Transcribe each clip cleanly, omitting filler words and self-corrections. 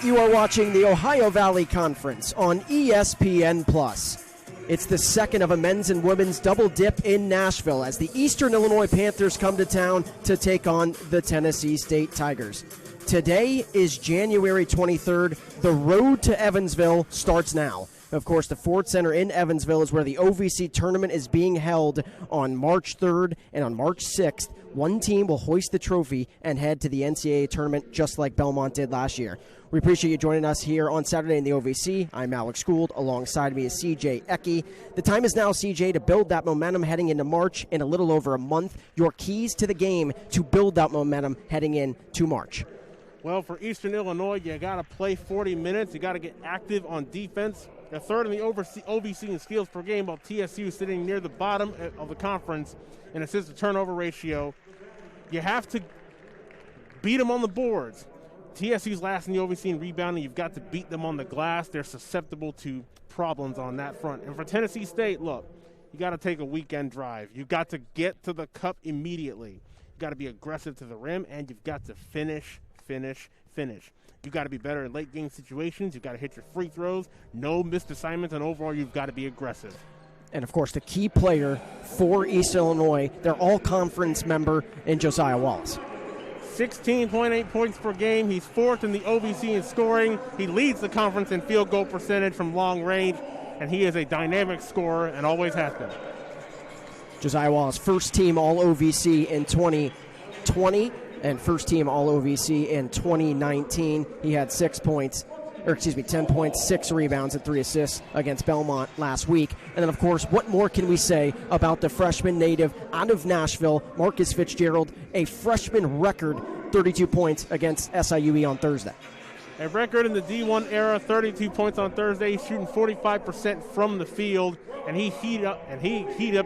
You are watching the Ohio Valley Conference on ESPN+. It's the second of a men's and women's double dip in Nashville as the Eastern Illinois Panthers come to town to take on the Tennessee State Tigers. Today is January 23rd. The road to Evansville starts now. Of course, the Ford Center in Evansville is where the OVC tournament is being held on March 3rd and on March 6th. One team will hoist the trophy and head to the NCAA tournament just like Belmont did last year. We appreciate you joining us here on Saturday in the OVC. I'm Alex Gould. Alongside me is CJ Ecke. The time is now, CJ, to build that momentum heading into March in a little over a month. Your keys to the game to build that momentum heading into March. Well, for Eastern Illinois, you got to play 40 minutes. You got to get active on defense. They're third in the OVC in steals per game, while TSU is sitting near the bottom of the conference in assist-to-turnover ratio. You have to beat them on the boards. TSU's last in the OVC in rebounding. You've got to beat them on the glass. They're susceptible to problems on that front. And for Tennessee State, look, you got to take a weekend drive. You've got to get to the cup immediately. You've got to be aggressive to the rim, and you've got to finish. You've got to be better in late-game situations. You've got to hit your free throws. No missed assignments, and overall, you've got to be aggressive. And, of course, the key player for East Illinois, their all-conference member in Josiah Wallace. 16.8 points per game. He's fourth in the OVC in scoring. He leads the conference in field goal percentage from long range, and he is a dynamic scorer and always has been. Josiah Wallace, first-team All-OVC in 2020 and first-team All-OVC in 2019. He had 10 points, 6 rebounds, and 3 assists against Belmont last week. And then, of course, what more can we say about the freshman native out of Nashville, Marcus Fitzgerald, a freshman record 32 points against SIUE on Thursday. A record in the D1 era, 32 points on Thursday. He's shooting 45% from the field, and he heated up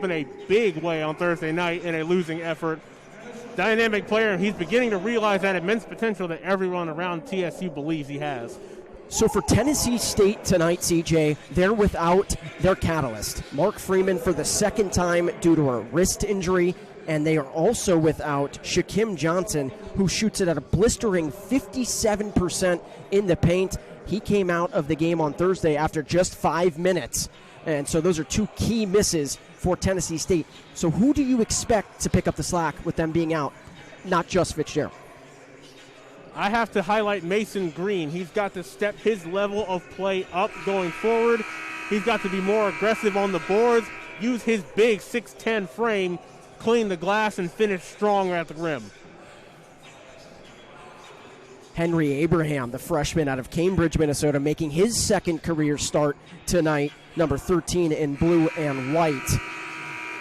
in a big way on Thursday night in a losing effort. Dynamic player, and he's beginning to realize that immense potential that everyone around TSU believes he has. So for Tennessee State tonight, CJ, they're without their catalyst, Mark Freeman, for the second time due to a wrist injury, and they are also without Shaquem Johnson, who shoots it at a blistering 57% in the paint. He came out of the game on Thursday after just 5 minutes, and so those are two key misses for Tennessee State. So who do you expect to pick up the slack with them being out, not just Fitzgerald? I have to highlight Mason Green. He's got to step his level of play up going forward. He's got to be more aggressive on the boards, use his big 6'10 frame, clean the glass, and finish stronger at the rim. Henry Abraham, the freshman out of Cambridge, Minnesota, making his second career start tonight, number 13 in blue and white.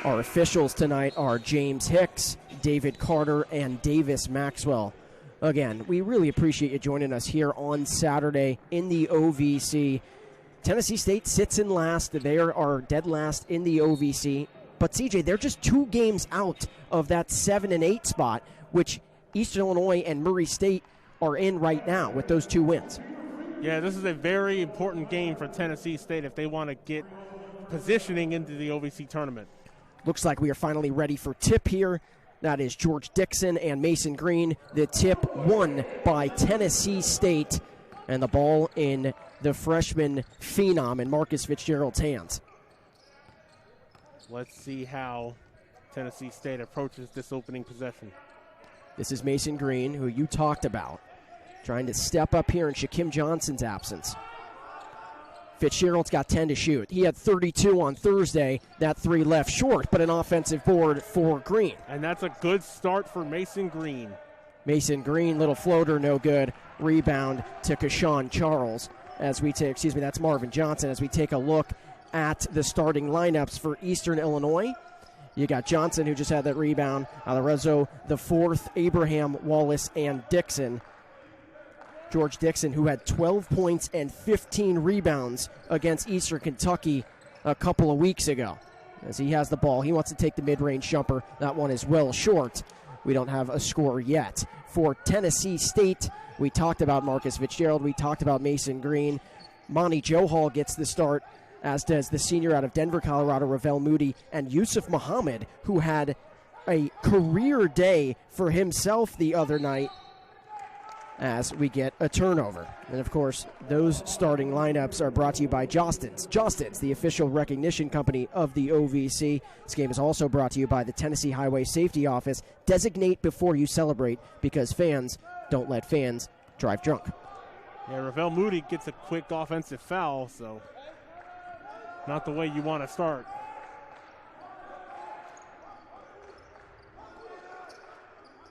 Our officials tonight are James Hicks, David Carter, and Davis Maxwell. Again, we really appreciate you joining us here on Saturday in the OVC. Tennessee State sits in last. They are dead last in the OVC. But, CJ, they're just 2 games out of that 7 and 8 spot, which Eastern Illinois and Murray State are in right now with those 2 wins. Yeah, this is a very important game for Tennessee State if they want to get positioning into the OVC tournament. Looks like we are finally ready for tip here. That is George Dixon and Mason Green. The tip won by Tennessee State, and the ball in the freshman phenom in Marcus Fitzgerald's hands. Let's see how Tennessee State approaches this opening possession. This is Mason Green, who you talked about, trying to step up here in Shaquem Johnson's absence. Fitzgerald's got 10 to shoot. He had 32 on Thursday. That 3 left short, but an offensive board for Green. And that's a good start for Mason Green. Mason Green, little floater, no good. Rebound to Kashawn Charles. That's Marvin Johnson. As we take a look at the starting lineups for Eastern Illinois, you got Johnson, who just had that rebound. Alarezo, the 4th, Abraham, Wallace, and Dixon. George Dixon, who had 12 points and 15 rebounds against Eastern Kentucky a couple of weeks ago. As he has the ball, he wants to take the mid-range jumper. That one is well short. We don't have a score yet. For Tennessee State, we talked about Marcus Fitzgerald. We talked about Mason Green. Monty Johal gets the start, as does the senior out of Denver, Colorado, Ravel Moody, and Yusuf Muhammad, who had a career day for himself the other night as we get a turnover. And, of course, those starting lineups are brought to you by Jostens. Jostens, the official recognition company of the OVC. This game is also brought to you by the Tennessee Highway Safety Office. Designate before you celebrate, because fans don't let fans drive drunk. Yeah, Ravel Moody gets a quick offensive foul, so not the way you want to start.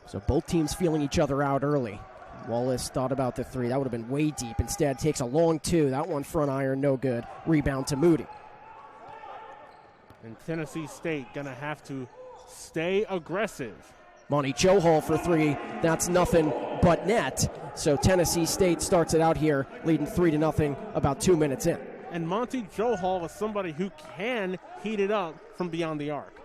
So both teams feeling each other out early. Wallace thought about the three. That would have been way deep. Instead, takes a long two. That one front iron, no good. Rebound to Moody. And Tennessee State going to have to stay aggressive. Monty Johal for three. That's nothing but net. So Tennessee State starts it out here, leading 3-0 about 2 minutes in. And Monty Johal is somebody who can heat it up from beyond the arc.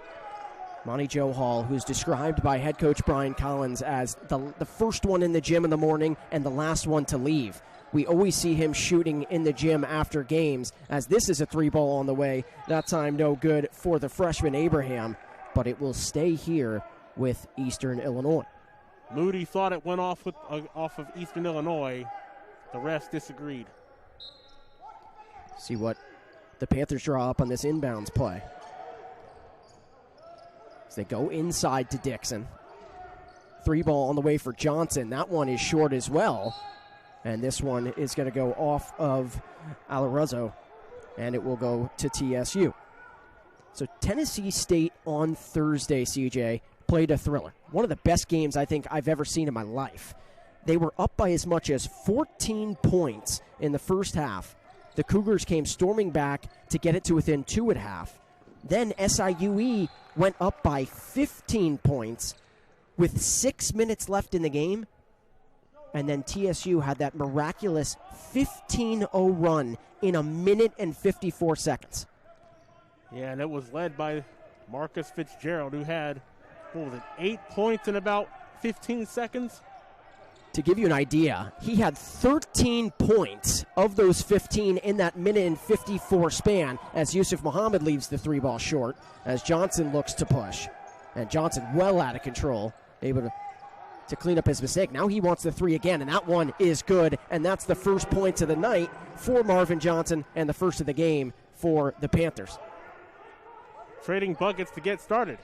Monty Johal, who's described by head coach Brian Collins as the first one in the gym in the morning and the last one to leave. We always see him shooting in the gym after games, as this is a three ball on the way. That time no good for the freshman Abraham, but it will stay here with Eastern Illinois. Moody thought it went off of Eastern Illinois. The refs disagreed. See what the Panthers draw up on this inbounds play. They go inside to Dixon. Three ball on the way for Johnson. That one is short as well. And this one is going to go off of Alarazzo, and it will go to TSU. So Tennessee State on Thursday, CJ, played a thriller. One of the best games I think I've ever seen in my life. They were up by as much as 14 points in the first half. The Cougars came storming back to get it to within 2 at half. Then SIUE went up by 15 points with 6 minutes left in the game. And then TSU had that miraculous 15-0 run in 1 minute and 54 seconds. Yeah, and it was led by Marcus Fitzgerald, who had, 8 points in about 15 seconds? To give you an idea, he had 13 points of those 15 in that minute and 54 span, as Yusuf Muhammad leaves the three ball short, as Johnson looks to push. And Johnson well out of control, able to clean up his mistake. Now he wants the three again, and that one is good, and that's the first points of the night for Marvin Johnson and the first of the game for the Panthers. Trading buckets to get started.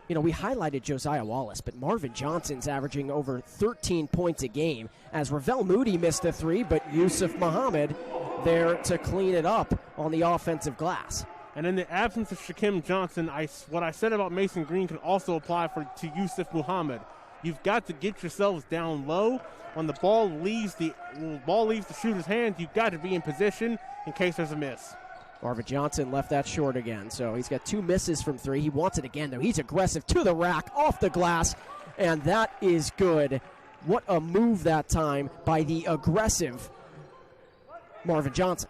You know, we highlighted Josiah Wallace, but Marvin Johnson's averaging over 13 points a game, as Ravel Moody missed a three, but Yusuf Muhammad there to clean it up on the offensive glass. And in the absence of Shaquem Johnson, what I said about Mason Green can also apply to Yusuf Muhammad. You've got to get yourselves down low. When the ball leaves the shooter's hands, you've got to be in position in case there's a miss. Marvin Johnson left that short again, so he's got 2 misses from 3. He wants it again, though. He's aggressive to the rack, off the glass, and that is good. What a move that time by the aggressive Marvin Johnson.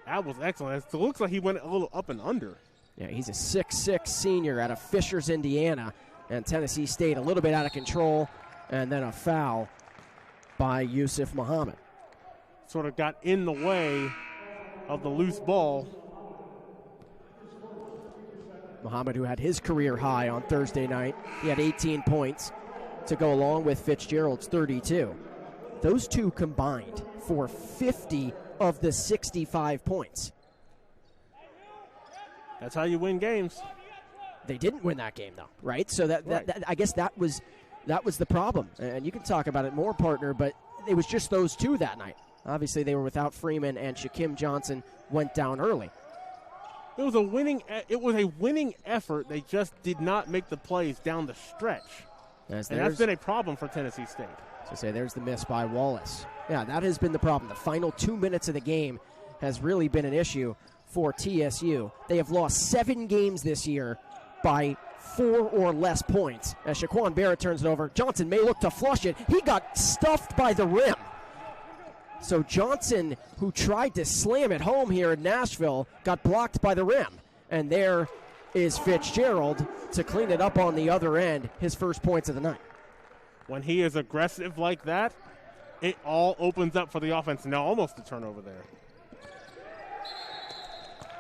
That was excellent. It looks like he went a little up and under. Yeah, he's a 6'6 senior out of Fishers, Indiana, and Tennessee State a little bit out of control, and then a foul by Yusuf Muhammad. Sort of got in the way of the loose ball. Muhammad, who had his career high on Thursday night, he had 18 points to go along with Fitzgerald's 32. Those two combined for 50 of the 65 points. That's how you win games. They didn't win that game, though, right? So that I guess that was the problem. And you can talk about it more, partner, but it was just those two that night. Obviously, they were without Freeman, and Shaquem Johnson went down early. It was a winning effort. They just did not make the plays down the stretch. And that's been a problem for Tennessee State. So there's the miss by Wallace. Yeah, that has been the problem. The final 2 minutes of the game has really been an issue for TSU. They have lost 7 games this year by 4 or less points. As Shaquan Barrett turns it over, Johnson may look to flush it. He got stuffed by the rim. So Johnson, who tried to slam it home here in Nashville, got blocked by the rim. And there is Fitzgerald to clean it up on the other end, his first points of the night. When he is aggressive like that, it all opens up for the offense. Now almost a turnover there.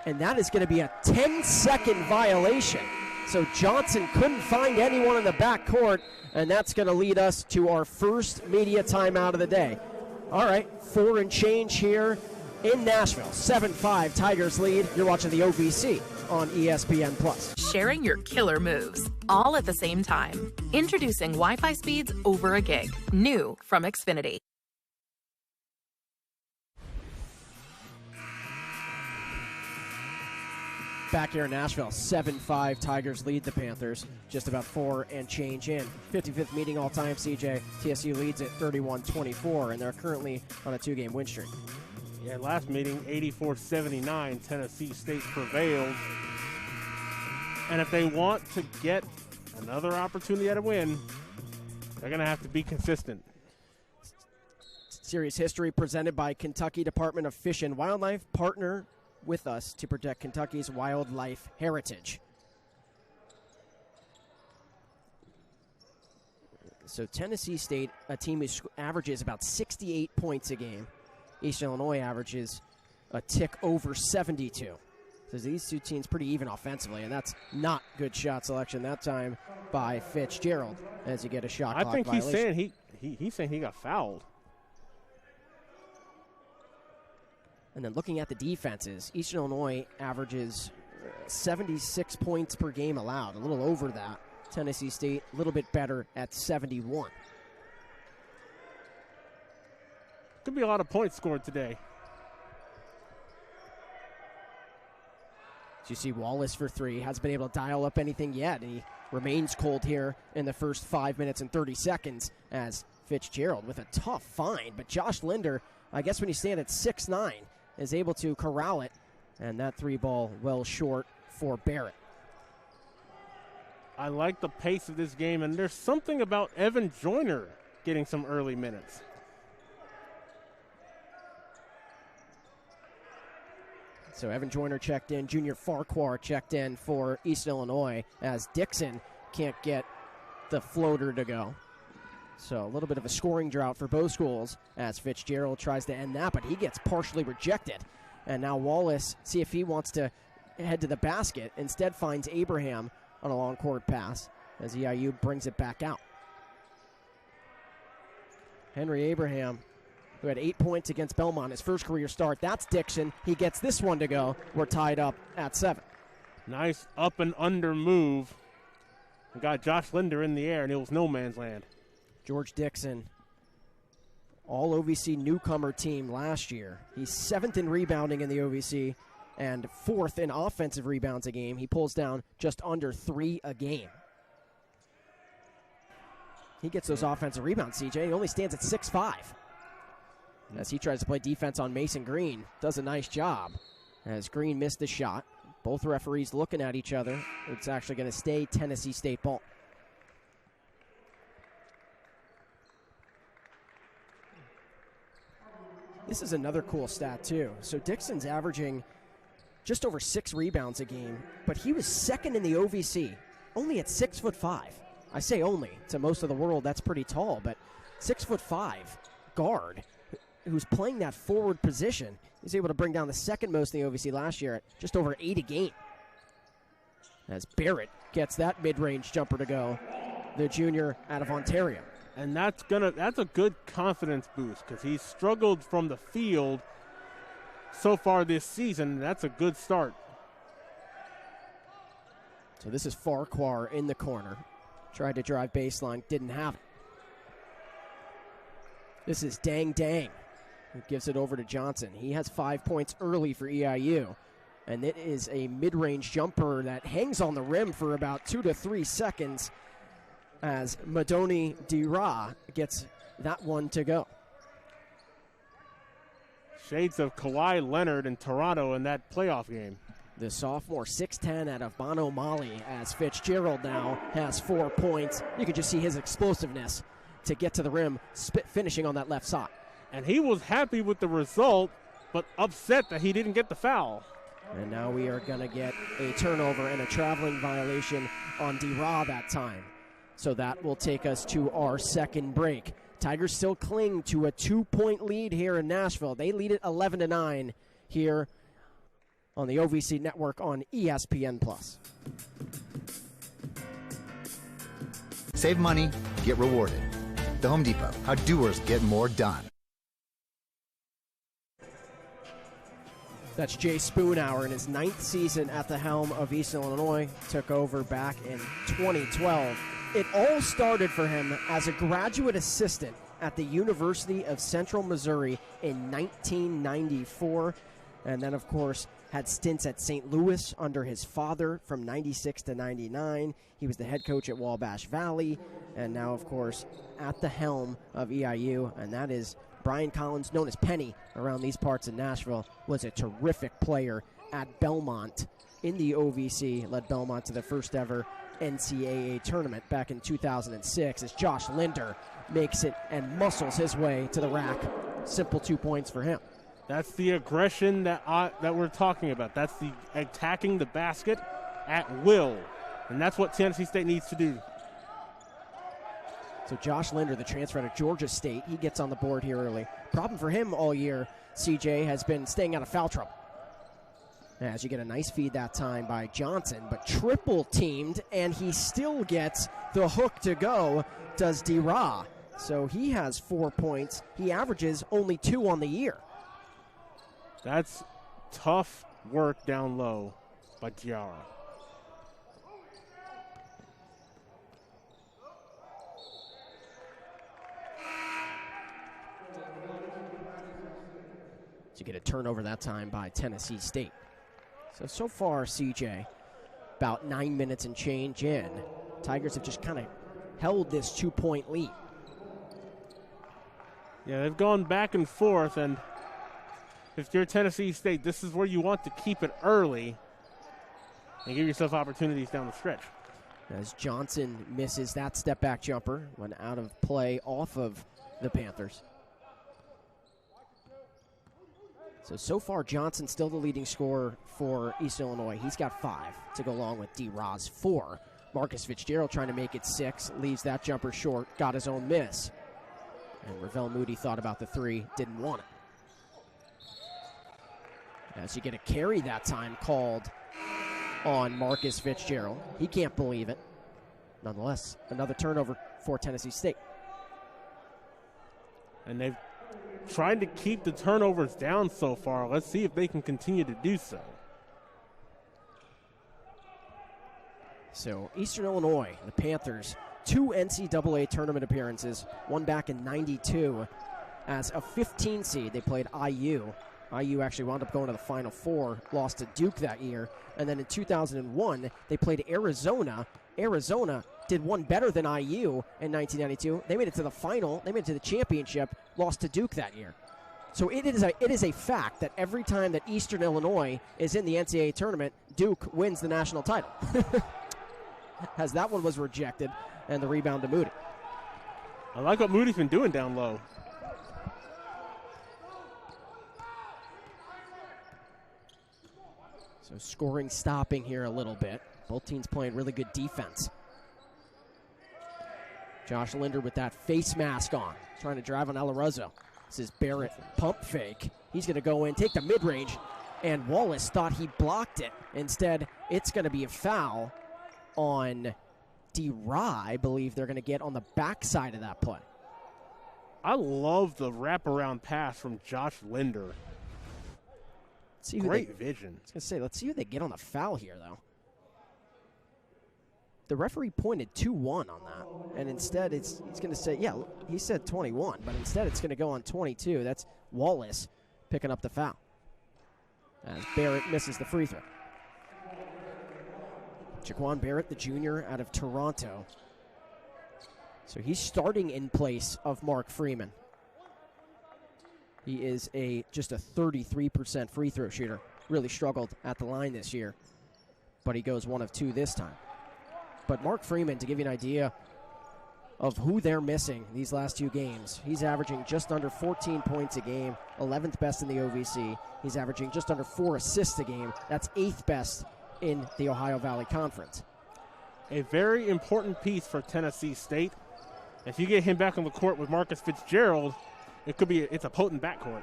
And that is going to be a 10-second violation. So Johnson couldn't find anyone in the backcourt, and that's going to lead us to our first media timeout of the day. All right, 4 and change here in Nashville. 7-5 Tigers lead. You're watching the OVC on ESPN+. Sharing your killer moves, all at the same time. Introducing Wi-Fi speeds over a gig. New from Xfinity. Back here in Nashville, 7-5 Tigers lead the Panthers. Just about 4 and change in. 55th meeting all time, CJ. TSU leads at 31-24, and they're currently on a 2-game win streak. Yeah, last meeting, 84-79, Tennessee State prevailed. And if they want to get another opportunity at a win, they're going to have to be consistent. Series history presented by Kentucky Department of Fish and Wildlife, partner with us to protect Kentucky's wildlife heritage. So Tennessee State, a team who averages about 68 points a game. Eastern Illinois averages a tick over 72. So these two teams pretty even offensively, and that's not good shot selection that time by Fitzgerald as you get a shot clock violation. I think he's saying he got fouled. And then looking at the defenses, Eastern Illinois averages 76 points per game allowed, a little over that. Tennessee State a little bit better at 71. Could be a lot of points scored today. So you see Wallace for 3, hasn't been able to dial up anything yet. And he remains cold here in the first 5 minutes and 30 seconds as Fitzgerald with a tough find. But Josh Linder, I guess when you stand at 6'9", is able to corral it. And that 3 ball well short for Barrett. I like the pace of this game, and there's something about Evan Joyner getting some early minutes. So Evan Joyner checked in. Junior Farquhar checked in for Eastern Illinois as Dixon can't get the floater to go. So a little bit of a scoring drought for both schools as Fitzgerald tries to end that, but he gets partially rejected. And now Wallace, see if he wants to head to the basket, instead finds Abraham on a long court pass as EIU brings it back out. Henry Abraham, who had 8 points against Belmont, his first career start. That's Dixon. He gets this one to go. We're tied up at 7. Nice up and under move. We got Josh Linder in the air, and it was no man's land. George Dixon, all OVC newcomer team last year. He's 7th in rebounding in the OVC and 4th in offensive rebounds a game. He pulls down just under 3 a game. He gets those offensive rebounds, CJ. He only stands at 6'5". As he tries to play defense on Mason Green. Does a nice job. As Green missed the shot. Both referees looking at each other. It's actually going to stay Tennessee State ball. This is another cool stat, too. So Dixon's averaging just over 6 rebounds a game, but he was 2nd in the OVC, only at 6'5". I say only. To most of the world, that's pretty tall, but 6'5" guard who's playing that forward position is able to bring down the 2nd most in the OVC last year at just over 8 a game. As Barrett gets that mid-range jumper to go, the junior out of Ontario. And that's a good confidence boost because he's struggled from the field so far this season. That's a good start. So this is Farquhar in the corner. Tried to drive baseline, didn't have it. This is Dang Dang, who gives it over to Johnson. He has 5 points early for EIU. And it is a mid-range jumper that hangs on the rim for about 2 to 3 seconds as Madoni Dira gets that one to go. Shades of Kawhi Leonard in Toronto in that playoff game. The sophomore, 6'10", out of Bono Mali, as Fitzgerald now has 4 points. You can just see his explosiveness to get to the rim, finishing on that left side. And he was happy with the result, but upset that he didn't get the foul. And now we are going to get a turnover and a traveling violation on Dira that time. So that will take us to our second break. Tigers still cling to a 2-point lead here in Nashville. They lead it 11-9 here on the OVC network on ESPN+. Save money, get rewarded. The Home Depot, how doers get more done. That's Jay Spoonhour in his 9th season at the helm of Eastern Illinois. Took over back in 2012. It all started for him as a graduate assistant at the University of Central Missouri in 1994. And then, of course, had stints at St. Louis under his father from 96 to 99. He was the head coach at Wabash Valley. And now, of course, at the helm of EIU. And that is Brian Collins, known as Penny around these parts of Nashville, was a terrific player at Belmont in the OVC, led Belmont to the first ever NCAA tournament back in 2006 as Josh Linder makes it and muscles his way to the rack. Simple 2 points for him. That's the aggression that we're talking about. That's the attacking the basket at will, and that's what Tennessee State needs to do. So Josh Linder, the transfer out of Georgia State, he gets on the board here early. Problem for him all year, CJ, has been staying out of foul trouble. As you get a nice feed that time by Johnson, but triple teamed, and he still gets the hook to go, does D-Ra. So he has 4 points. He averages only 2 on the year. That's tough work down low by Diarra. To get a turnover that time by Tennessee State. So far, CJ, about 9 minutes and change in. Tigers have just kind of held this 2-point lead. Yeah, they've gone back and forth, and if you're Tennessee State, this is where you want to keep it early and give yourself opportunities down the stretch. As Johnson misses that step-back jumper, went out of play off of the Panthers. So far, Johnson still the leading scorer for East Illinois. He's got 5 to go along with D-Ra's 4. Marcus Fitzgerald trying to make it 6, leaves that jumper short, got his own miss. And Ravel Moody thought about the 3, didn't want it. As you get a carry that time called on Marcus Fitzgerald. He can't believe it. Nonetheless, another turnover for Tennessee State. And they've tried to keep the turnovers down so far. Let's see if they can continue to do so. So Eastern Illinois, the Panthers, 2 NCAA tournament appearances, one back in 92 as a 15 seed. They played IU. IU actually wound up going to the Final Four, lost to Duke that year. And then in 2001, they played Arizona. Arizona did one better than IU in 1992. They made it to the final. They made it to the championship, lost to Duke that year. So it is a fact that every time that Eastern Illinois is in the NCAA tournament, Duke wins the national title. As that one was rejected, and the rebound to Moody. I like what Moody's been doing down low. So scoring stopping here a little bit. Both teams playing really good defense. Josh Linder with that face mask on, trying to drive on Alarozo. This is Barrett pump fake. He's going to go in, take the mid-range, and Wallace thought he blocked it. Instead, it's going to be a foul on D-Ra. I believe they're going to get on the backside of that play. I love the wraparound pass from Josh Linder. Great vision. I was going to say, let's see who they get on the foul here, though. The referee pointed 2-1 on that, and instead he's going to say, yeah, he said 21, but instead it's going to go on 22. That's Wallace picking up the foul as Barrett misses the free throw. Jaquan Barrett, the junior out of Toronto. So he's starting in place of Mark Freeman. He is just a 33% free throw shooter. Really struggled at the line this year, but he goes 1 of 2 this time. But Mark Freeman, to give you an idea of who they're missing these last 2 games, he's averaging just under 14 points a game, 11th best in the OVC. He's averaging just under 4 assists a game. That's 8th best in the Ohio Valley Conference. A very important piece for Tennessee State. If you get him back on the court with Marcus Fitzgerald, it's a potent backcourt.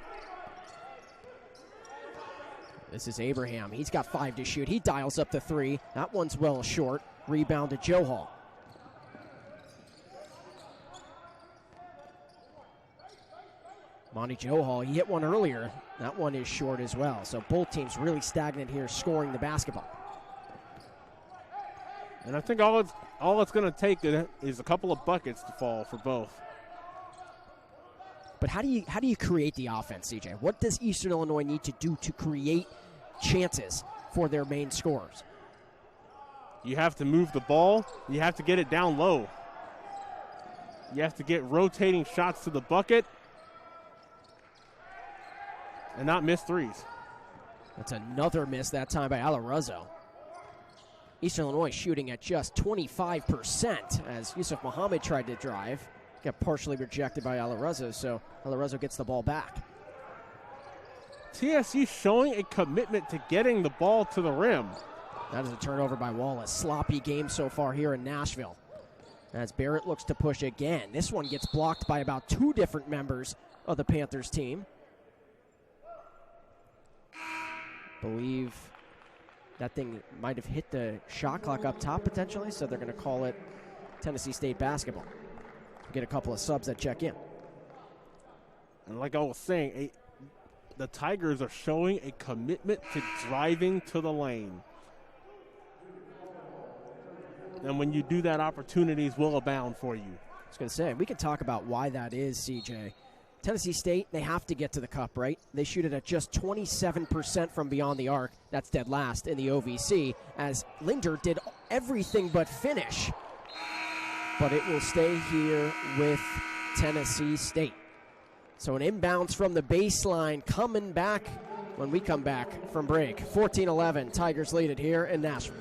This is Abraham. He's got 5 to shoot. He dials up the 3. That one's well short. Rebound to Joe Hall. Monty Johal, he hit one earlier. That one is short as well. So both teams really stagnant here scoring the basketball. And I think all it's going to take is a couple of buckets to fall for both. But how do you create the offense, CJ? What does Eastern Illinois need to do to create chances for their main scorers? You have to move the ball. You have to get it down low. You have to get rotating shots to the bucket and not miss threes. That's another miss that time by Alarazzo. Eastern Illinois shooting at just 25% as Yusuf Muhammad tried to drive. Got partially rejected by Alarazzo, so Alarazzo gets the ball back. TSU showing a commitment to getting the ball to the rim. That is a turnover by Wallace. Sloppy game so far here in Nashville. As Barrett looks to push again. This one gets blocked by about two different members of the Panthers team. Believe that thing might have hit the shot clock up top potentially, so they're going to call it Tennessee State basketball. Get a couple of subs that check in. And like I was saying, the Tigers are showing a commitment to driving to the lane. And when you do that, opportunities will abound for you. I was going to say, we can talk about why that is, CJ. Tennessee State, they have to get to the cup, right? They shoot it at just 27% from beyond the arc. That's dead last in the OVC, as Linder did everything but finish. But it will stay here with Tennessee State. So an inbounds from the baseline coming back when we come back from break. 14-11, Tigers lead it here in Nashville.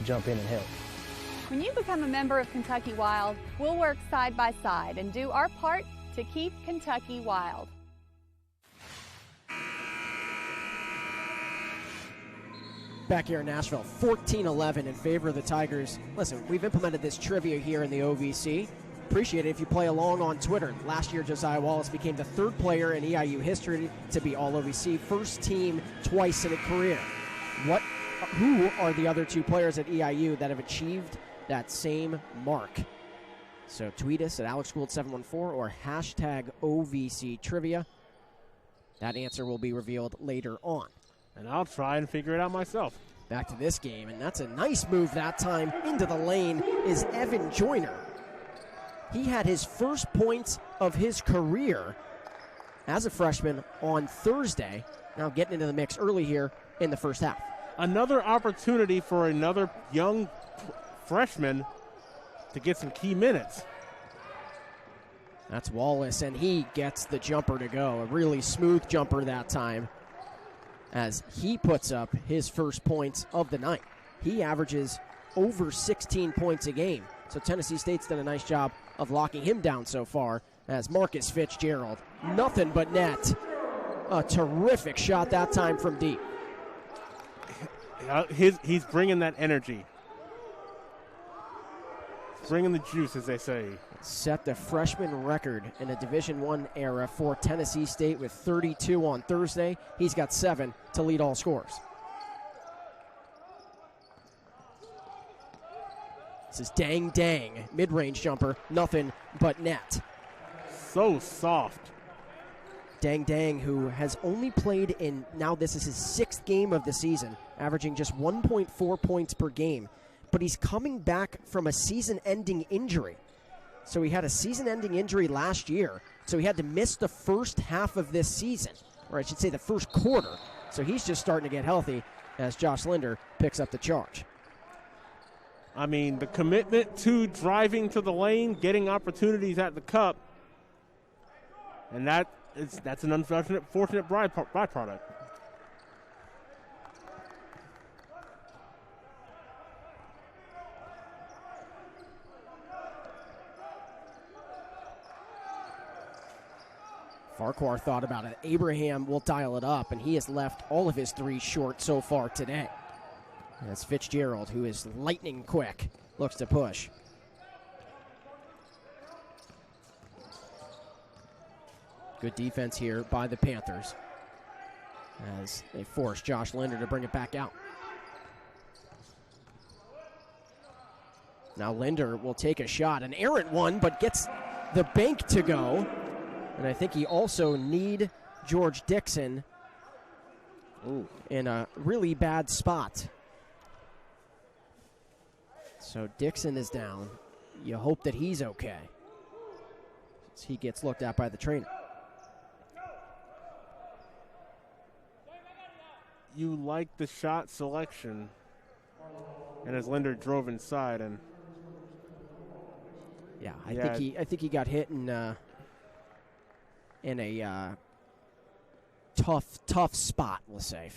Jump in and help. When you become a member of Kentucky Wild, we'll work side by side and do our part to keep Kentucky wild. Back here in Nashville, 14-11 in favor of the Tigers. Listen, we've implemented this trivia here in the OVC. Appreciate it if you play along on Twitter. Last year, Josiah Wallace became the third player in EIU history to be All-OVC, first team twice in a career. Who are the other two players at EIU that have achieved that same mark? So tweet us at AlexGould714 or hashtag OVC Trivia. That answer will be revealed later on. And I'll try and figure it out myself. Back to this game, and that's a nice move that time. Into the lane is Evan Joyner. He had his first points of his career as a freshman on Thursday. Now getting into the mix early here in the first half. Another opportunity for another young freshman to get some key minutes. That's Wallace, and he gets the jumper to go. A really smooth jumper that time as he puts up his first points of the night. He averages over 16 points a game. So Tennessee State's done a nice job of locking him down so far as Marcus Fitzgerald. Nothing but net. A terrific shot that time from deep. He's bringing that energy. He's bringing the juice, as they say. Set the freshman record in a Division I era for Tennessee State with 32 on Thursday. He's got 7 to lead all scorers. This is Dang Dang. Mid-range jumper, nothing but net. So soft. Dang Dang, who has only played in, now this is his 6th game of the season, averaging just 1.4 points per game. But he's coming back from a season-ending injury. So he had a season-ending injury last year, so he had to miss the first half of this season, or I should say the first quarter. So he's just starting to get healthy as Josh Linder picks up the charge. I mean, the commitment to driving to the lane, getting opportunities at the cup, and that's an unfortunate byproduct. Farquhar thought about it. Abraham will dial it up, and he has left all of his threes short so far today. That's Fitzgerald, who is lightning quick, looks to push. Good defense here by the Panthers as they force Josh Linder to bring it back out. Now Linder will take a shot, an errant one, but gets the bank to go. And I think he also need George Dixon in a really bad spot. So Dixon is down. You hope that he's okay as he gets looked at by the trainer. You like the shot selection, and as Linder drove inside, and I think he got hit in a tough spot, we'll say.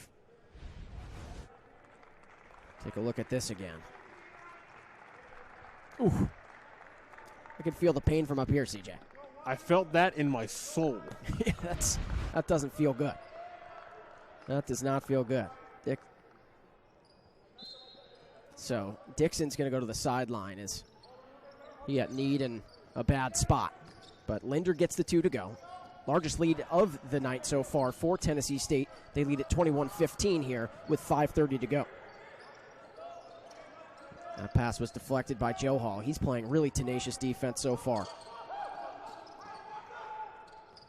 Take a look at this again. Ooh. I can feel the pain from up here, CJ. I felt that in my soul. Yeah, that doesn't feel good. That does not feel good. So Dixon's going to go to the sideline as he got kneed in a bad spot. But Linder gets the 2 to go. Largest lead of the night so far for Tennessee State. They lead at 21-15 here with 5:30 to go. That pass was deflected by Joe Hall. He's playing really tenacious defense so far.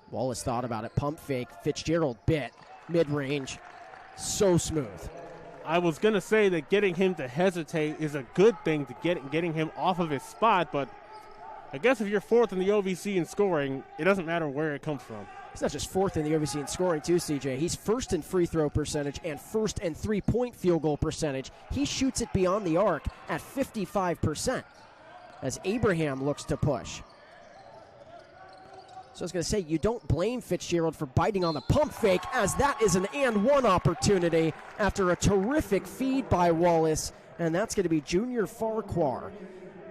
Wallace thought about it. Pump fake. Fitzgerald bit. Mid-range. So smooth. I was going to say that getting him to hesitate is a good thing to getting him off of his spot, but I guess if you're fourth in the OVC in scoring, it doesn't matter where it comes from. He's not just fourth in the OVC in scoring, too, CJ. He's first in free throw percentage and first in three-point field goal percentage. He shoots it beyond the arc at 55% as Abraham looks to push. So I was going to say, you don't blame Fitzgerald for biting on the pump fake, as that is an and-one opportunity after a terrific feed by Wallace, and that's going to be Junior Farquhar,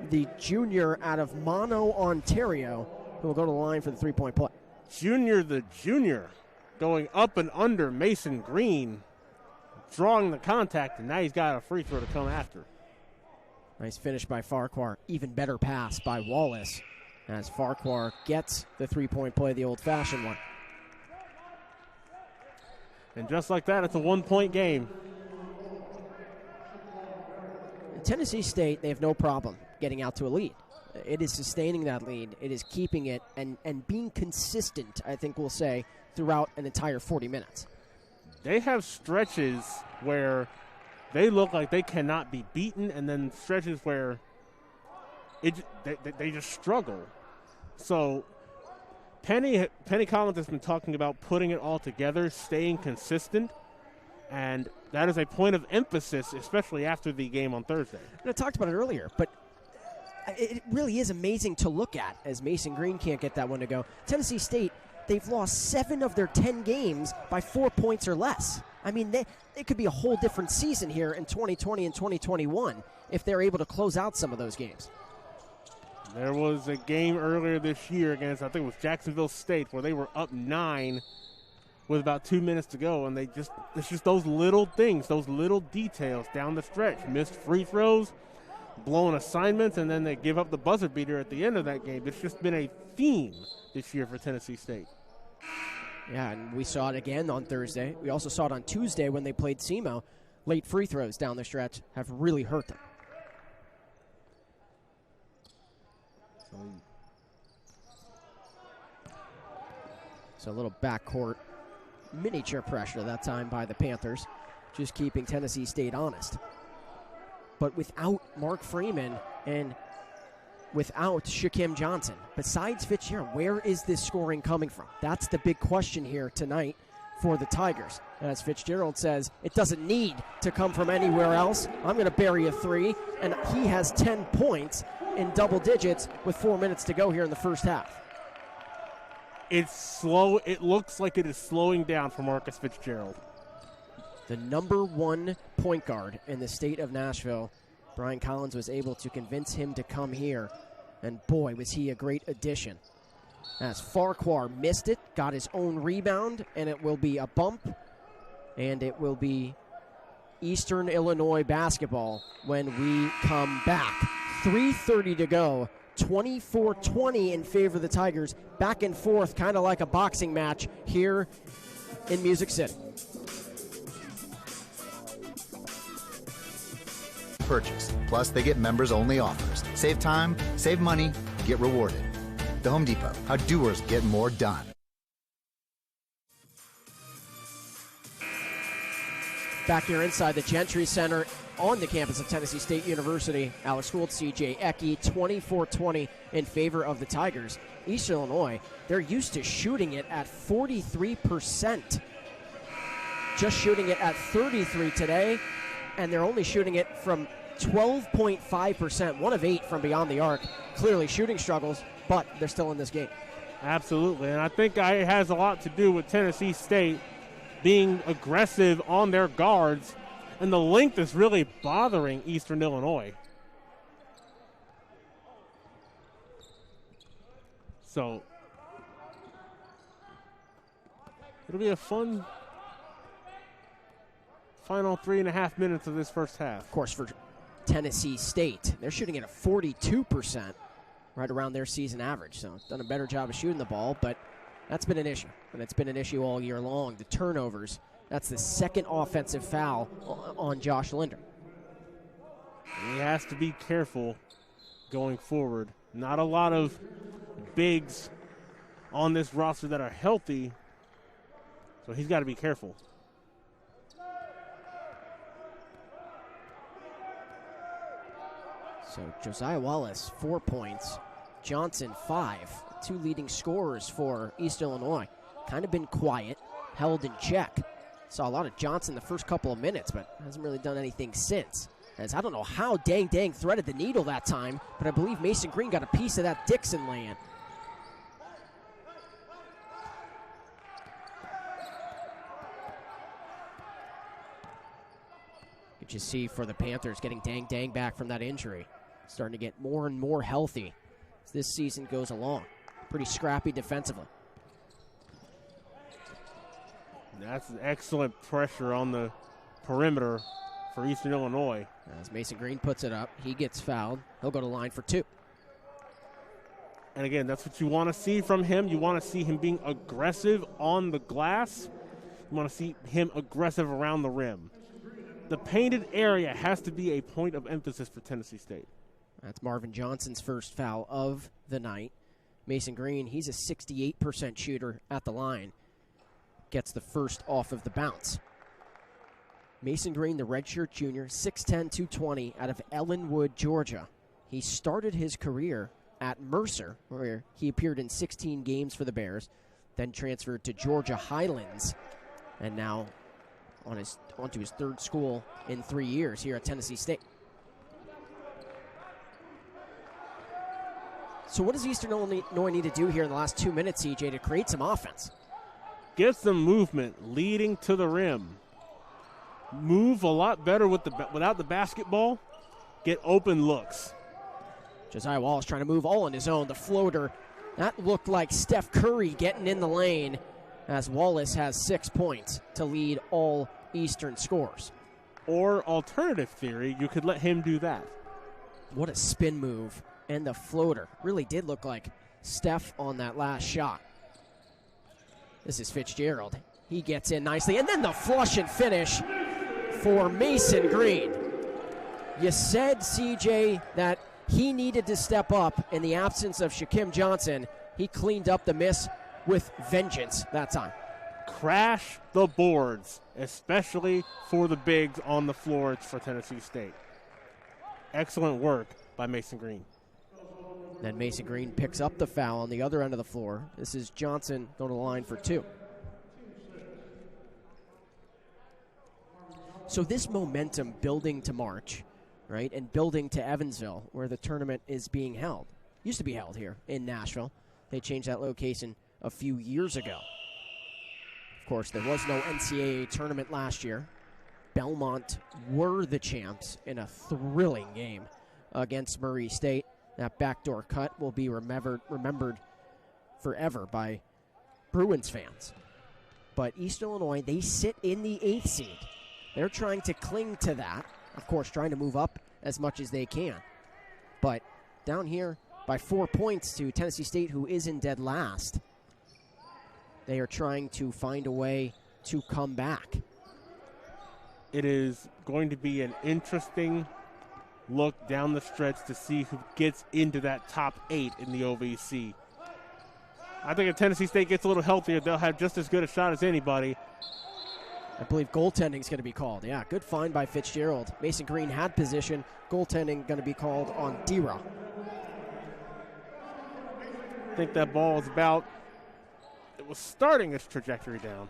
the junior out of Mono, Ontario, who will go to the line for the three-point play. Junior the junior going up and under Mason Green, drawing the contact, and now he's got a free throw to come after. Nice finish by Farquhar. Even better pass by Wallace as Farquhar gets the three-point play, the old-fashioned one. And just like that, it's a one-point game. Tennessee State, they have no problem getting out to a lead. It is sustaining that lead. It is keeping it and being consistent, I think we'll say, throughout an entire 40 minutes. They have stretches where they look like they cannot be beaten, and then stretches where they just struggle. So Penny Collins has been talking about putting it all together, staying consistent, and that is a point of emphasis, especially after the game on Thursday. And I talked about it earlier, but it really is amazing to look at as Mason Green can't get that one to go. Tennessee State, they've lost 7 of their 10 games by 4 points or less. I mean, they could be a whole different season here in 2020 and 2021 if they're able to close out some of those games. There was a game earlier this year against, I think it was Jacksonville State, where they were up 9 with about 2 minutes to go, and it's just those little things, those little details down the stretch. Missed free throws, blown assignments, and then they give up the buzzer beater at the end of that game. It's just been a theme this year for Tennessee State. Yeah, and we saw it again on Thursday. We also saw it on Tuesday when they played SEMO. Late free throws down the stretch have really hurt them. So a little backcourt miniature pressure that time by the Panthers, just keeping Tennessee State honest. But without Mark Freeman and without Shaquem Johnson, besides Fitzgerald, where is this scoring coming from? That's the big question here tonight for the Tigers. As Fitzgerald says, it doesn't need to come from anywhere else. I'm going to bury a 3, and he has 10 points in double digits with 4 minutes to go here in the first half. It's slow. It looks like it is slowing down for Marcus Fitzgerald. The number 1 point guard in the state of Nashville, Brian Collins was able to convince him to come here, and boy, was he a great addition. As Farquhar missed it, got his own rebound, and it will be a bump, and it will be Eastern Illinois basketball when we come back. 3:30 to go. 24-20 in favor of the Tigers. Back and forth, kind of like a boxing match here in Music City. Purchase. Plus, they get members-only offers. Save time, save money, get rewarded. The Home Depot, how doers get more done. Back here inside the Gentry Center on the campus of Tennessee State University, Alex Gould, CJ Ecke, 24-20 in favor of the Tigers. Eastern Illinois, they're used to shooting it at 43%. Just shooting it at 33 today, and they're only shooting it from 12.5%, 1 of 8 from beyond the arc. Clearly shooting struggles, but they're still in this game. Absolutely, and I think it has a lot to do with Tennessee State being aggressive on their guards, and the length is really bothering Eastern Illinois. So it'll be a fun final 3.5 minutes of this first half. Of course, for Tennessee State, they're shooting at a 42%, right around their season average. So done a better job of shooting the ball, but that's been an issue, and it's been an issue all year long. The turnovers, that's the second offensive foul on Josh Linder. He has to be careful going forward. Not a lot of bigs on this roster that are healthy, so he's got to be careful. So Josiah Wallace, 4 points. Johnson, 5. 2 leading scorers for East Illinois. Kind of been quiet, held in check. Saw a lot of Johnson the first couple of minutes, but hasn't really done anything since. As I don't know how Dang threaded the needle that time, but I believe Mason Green got a piece of that Dixon lay-in. You just see for the Panthers getting Dang back from that injury. Starting to get more and more healthy as this season goes along. Pretty scrappy defensively. That's excellent pressure on the perimeter for Eastern Illinois. As Mason Green puts it up, he gets fouled. He'll go to line for 2. And again, that's what you want to see from him. You want to see him being aggressive on the glass. You want to see him aggressive around the rim. The painted area has to be a point of emphasis for Tennessee State. That's Marvin Johnson's first foul of the night. Mason Green, he's a 68% shooter at the line. Gets the first off of the bounce. Mason Green, the redshirt junior, 6'10", 220, out of Ellenwood, Georgia. He started his career at Mercer, where he appeared in 16 games for the Bears, then transferred to Georgia Highlands, and now onto his third school in 3 years here at Tennessee State. So what does Eastern Illinois need to do here in the last 2 minutes, CJ, to create some offense? Get some movement leading to the rim. Move a lot better without the basketball. Get open looks. Josiah Wallace trying to move all on his own. The floater, that looked like Steph Curry getting in the lane, as Wallace has 6 points to lead all Eastern scores. Or alternative theory, you could let him do that. What a spin move. And the floater really did look like Steph on that last shot. This is Fitzgerald. He gets in nicely. And then the flush and finish for Mason Green. You said, CJ, that he needed to step up in the absence of Shaquem Johnson. He cleaned up the miss with vengeance that time. Crash the boards, especially for the bigs on the floor for Tennessee State. Excellent work by Mason Green. Then Mason Green picks up the foul on the other end of the floor. This is Johnson going to the line for 2. So this momentum building to March, right, and building to Evansville, where the tournament is being held. Used to be held here in Nashville. They changed that location a few years ago. Of course, there was no NCAA tournament last year. Belmont were the champs in a thrilling game against Murray State. That backdoor cut will be remembered forever by Bruins fans. But East Illinois, they sit in the 8th seed. They're trying to cling to that, of course, trying to move up as much as they can. But down here by 4 points to Tennessee State, who is in dead last, they are trying to find a way to come back. It is going to be an interesting look down the stretch to see who gets into that top 8 in the OVC. I think if Tennessee State gets a little healthier, they'll have just as good a shot as anybody. I believe goaltending is going to be called. Yeah, good find by Fitzgerald. Mason Green had position. Goaltending going to be called on D-Ra. I think that ball is about, it was starting its trajectory down.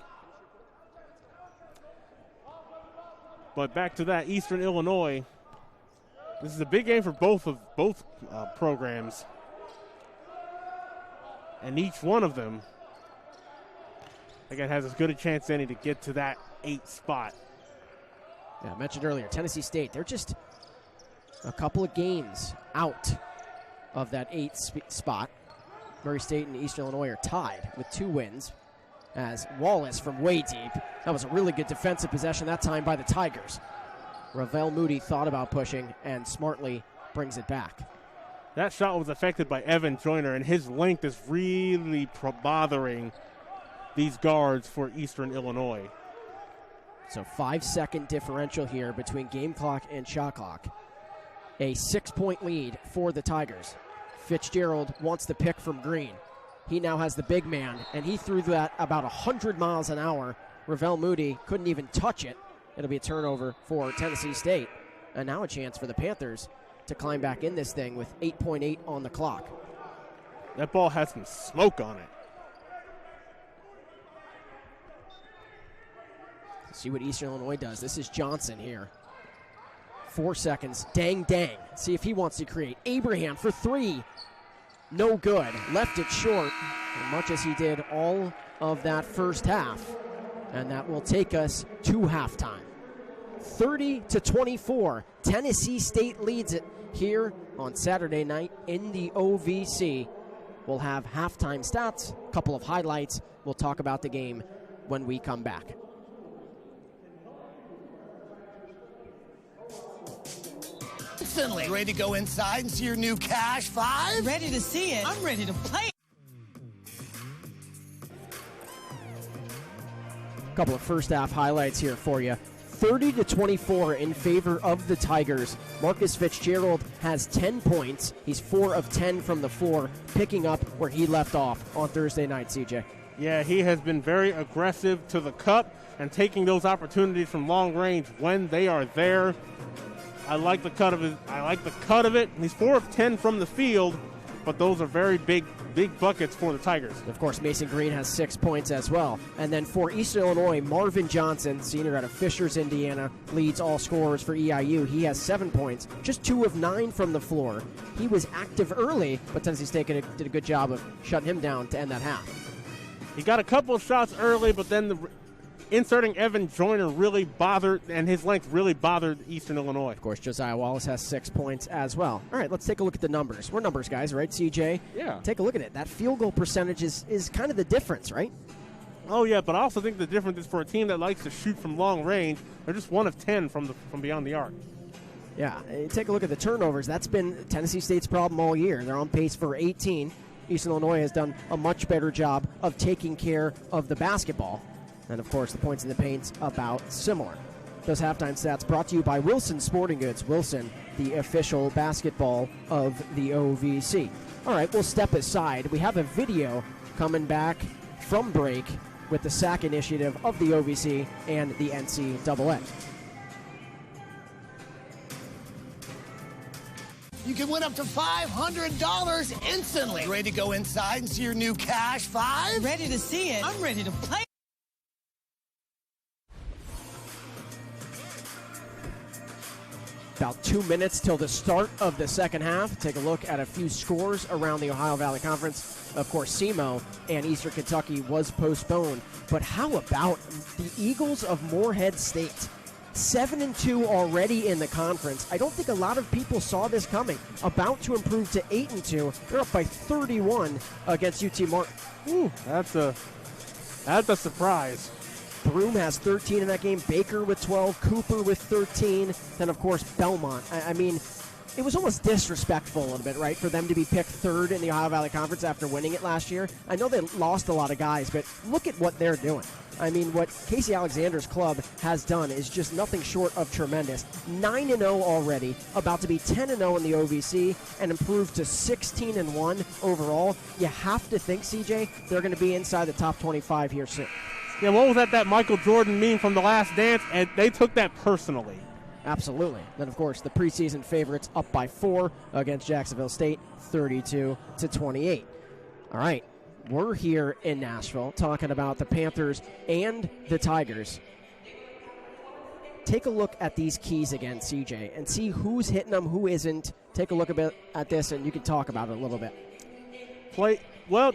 But back to that, Eastern Illinois. This is a big game for both programs. And each one of them, again, has as good a chance as any to get to that 8th spot. Yeah, I mentioned earlier, Tennessee State, they're just a couple of games out of that 8th spot. Murray State and Eastern Illinois are tied with 2 wins as Wallace from way deep. That was a really good defensive possession that time by the Tigers. Ravel Moody thought about pushing and smartly brings it back. That shot was affected by Evan Joyner, and his length is really bothering these guards for Eastern Illinois. So 5-second differential here between game clock and shot clock. A 6-point lead for the Tigers. Fitzgerald wants the pick from Green. He now has the big man, and he threw that about 100 miles an hour. Ravel Moody couldn't even touch it. It'll be a turnover for Tennessee State. And now a chance for the Panthers to climb back in this thing with 8.8 on the clock. That ball has some smoke on it. See what Eastern Illinois does. This is Johnson here. 4 seconds. Dang. See if he wants to create. Abraham for 3. No good. Left it short, as much as he did all of that first half. And that will take us to halftime. 30-24. Tennessee State leads it here on Saturday night in the OVC. We'll have halftime stats, a couple of highlights. We'll talk about the game when we come back. Instantly. Ready to go inside and see your new Cash 5? Ready to see it. I'm ready to play. A couple of first half highlights here for you. 30-24 in favor of the Tigers. Marcus Fitzgerald has 10 points. He's 4 of 10 from the floor, picking up where he left off on Thursday night, CJ. Yeah, he has been very aggressive to the cup and taking those opportunities from long range when they are there. I like the cut of it. He's 4 of 10 from the field, but those are very big buckets for the Tigers. Of course, Mason Green has 6 points as well. And then for Eastern Illinois, Marvin Johnson, senior out of Fishers, Indiana, leads all scorers for EIU. He has 7 points, just 2 of 9 from the floor. He was active early, but Tennessee State did a good job of shutting him down to end that half. He got a couple of shots early, but then inserting Evan Joyner really bothered, and his length really bothered Eastern Illinois. Of course, Josiah Wallace has 6 points as well. All right, let's take a look at the numbers. We're numbers guys, right, CJ? Yeah. Take a look at it. That field goal percentage is kind of the difference, right? Oh, yeah, but I also think the difference is for a team that likes to shoot from long range, they're just 1 of 10 from beyond the arc. Yeah, take a look at the turnovers. That's been Tennessee State's problem all year. They're on pace for 18. Eastern Illinois has done a much better job of taking care of the basketball. And, of course, the points in the paint's about similar. Those halftime stats brought to you by Wilson Sporting Goods. Wilson, the official basketball of the OVC. All right, we'll step aside. We have a video coming back from break with the SAC initiative of the OVC and the NCAA. You can win up to $500 instantly. Ready to go inside and see your new Cash 5? Ready to see it. I'm ready to play. About 2 minutes till the start of the second half. Take a look at a few scores around the Ohio Valley Conference. Of course, SEMO and Eastern Kentucky was postponed. But how about the Eagles of Morehead State? 7-2 already in the conference. I don't think a lot of people saw this coming. About to improve to 8-2. They're up by 31 against UT Martin. Ooh, that's a surprise. Broome has 13 in that game. Baker with 12. Cooper with 13. Then, of course, Belmont. I mean, it was almost disrespectful a little bit, right, for them to be picked third in the Ohio Valley Conference after winning it last year. I know they lost a lot of guys, but look at what they're doing. I mean, what Casey Alexander's club has done is just nothing short of tremendous. 9-0 already, about to be 10-0 in the OVC, and improved to 16-1 overall. You have to think, CJ, they're going to be inside the top 25 here soon. Yeah, what was that Michael Jordan meme from The Last Dance? And they took that personally. Absolutely. Then, of course, the preseason favorites up by 4 against Jacksonville State, 32-28. All right. We're here in Nashville talking about the Panthers and the Tigers. Take a look at these keys again, CJ, and see who's hitting them, who isn't. Take a look a bit at this, and you can talk about it a little bit. Well,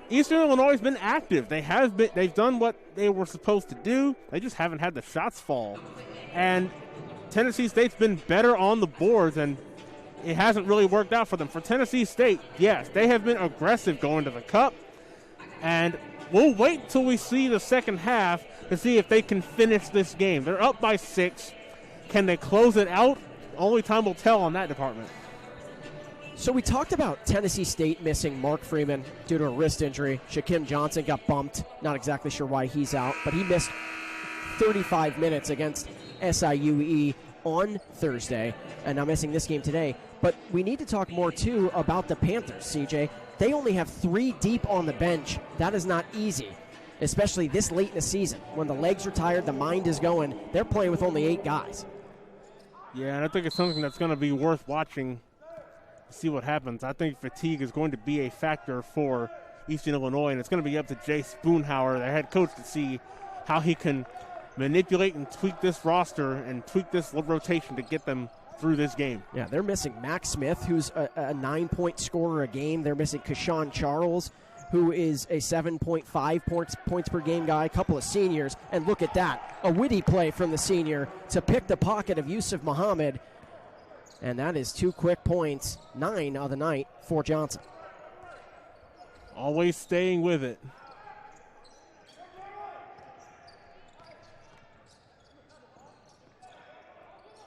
Eastern Illinois has been active. They've done what they were supposed to do. They just haven't had the shots fall. And Tennessee State's been better on the boards, and it hasn't really worked out for them. For Tennessee State, yes, they have been aggressive going to the cup, and we'll wait till we see the second half to see if they can finish this game. They're up by 6. Can they close it out? Only time will tell on that department. So we talked about Tennessee State missing Mark Freeman due to a wrist injury. Shaquem Johnson got bumped. Not exactly sure why he's out, but he missed 35 minutes against SIUE on Thursday, and now missing this game today. But we need to talk more, too, about the Panthers, CJ. They only have 3 deep on the bench. That is not easy, especially this late in the season. When the legs are tired, the mind is going. They're playing with only 8 guys. Yeah, and I think it's something that's going to be worth watching to see what happens. I think fatigue is going to be a factor for Eastern Illinois, and it's going to be up to Jay Spoonhauer, their head coach, to see how he can manipulate and tweak this roster and tweak this rotation to get them through this game. Yeah, they're missing Max Smith, who's a 9-point scorer a game. They're missing Kashawn Charles, who is a 7.5 points per game guy, a couple of seniors. And look at that, a witty play from the senior to pick the pocket of Yusuf Muhammad. And that is 2 quick points, 9 of the night for Johnson. Always staying with it.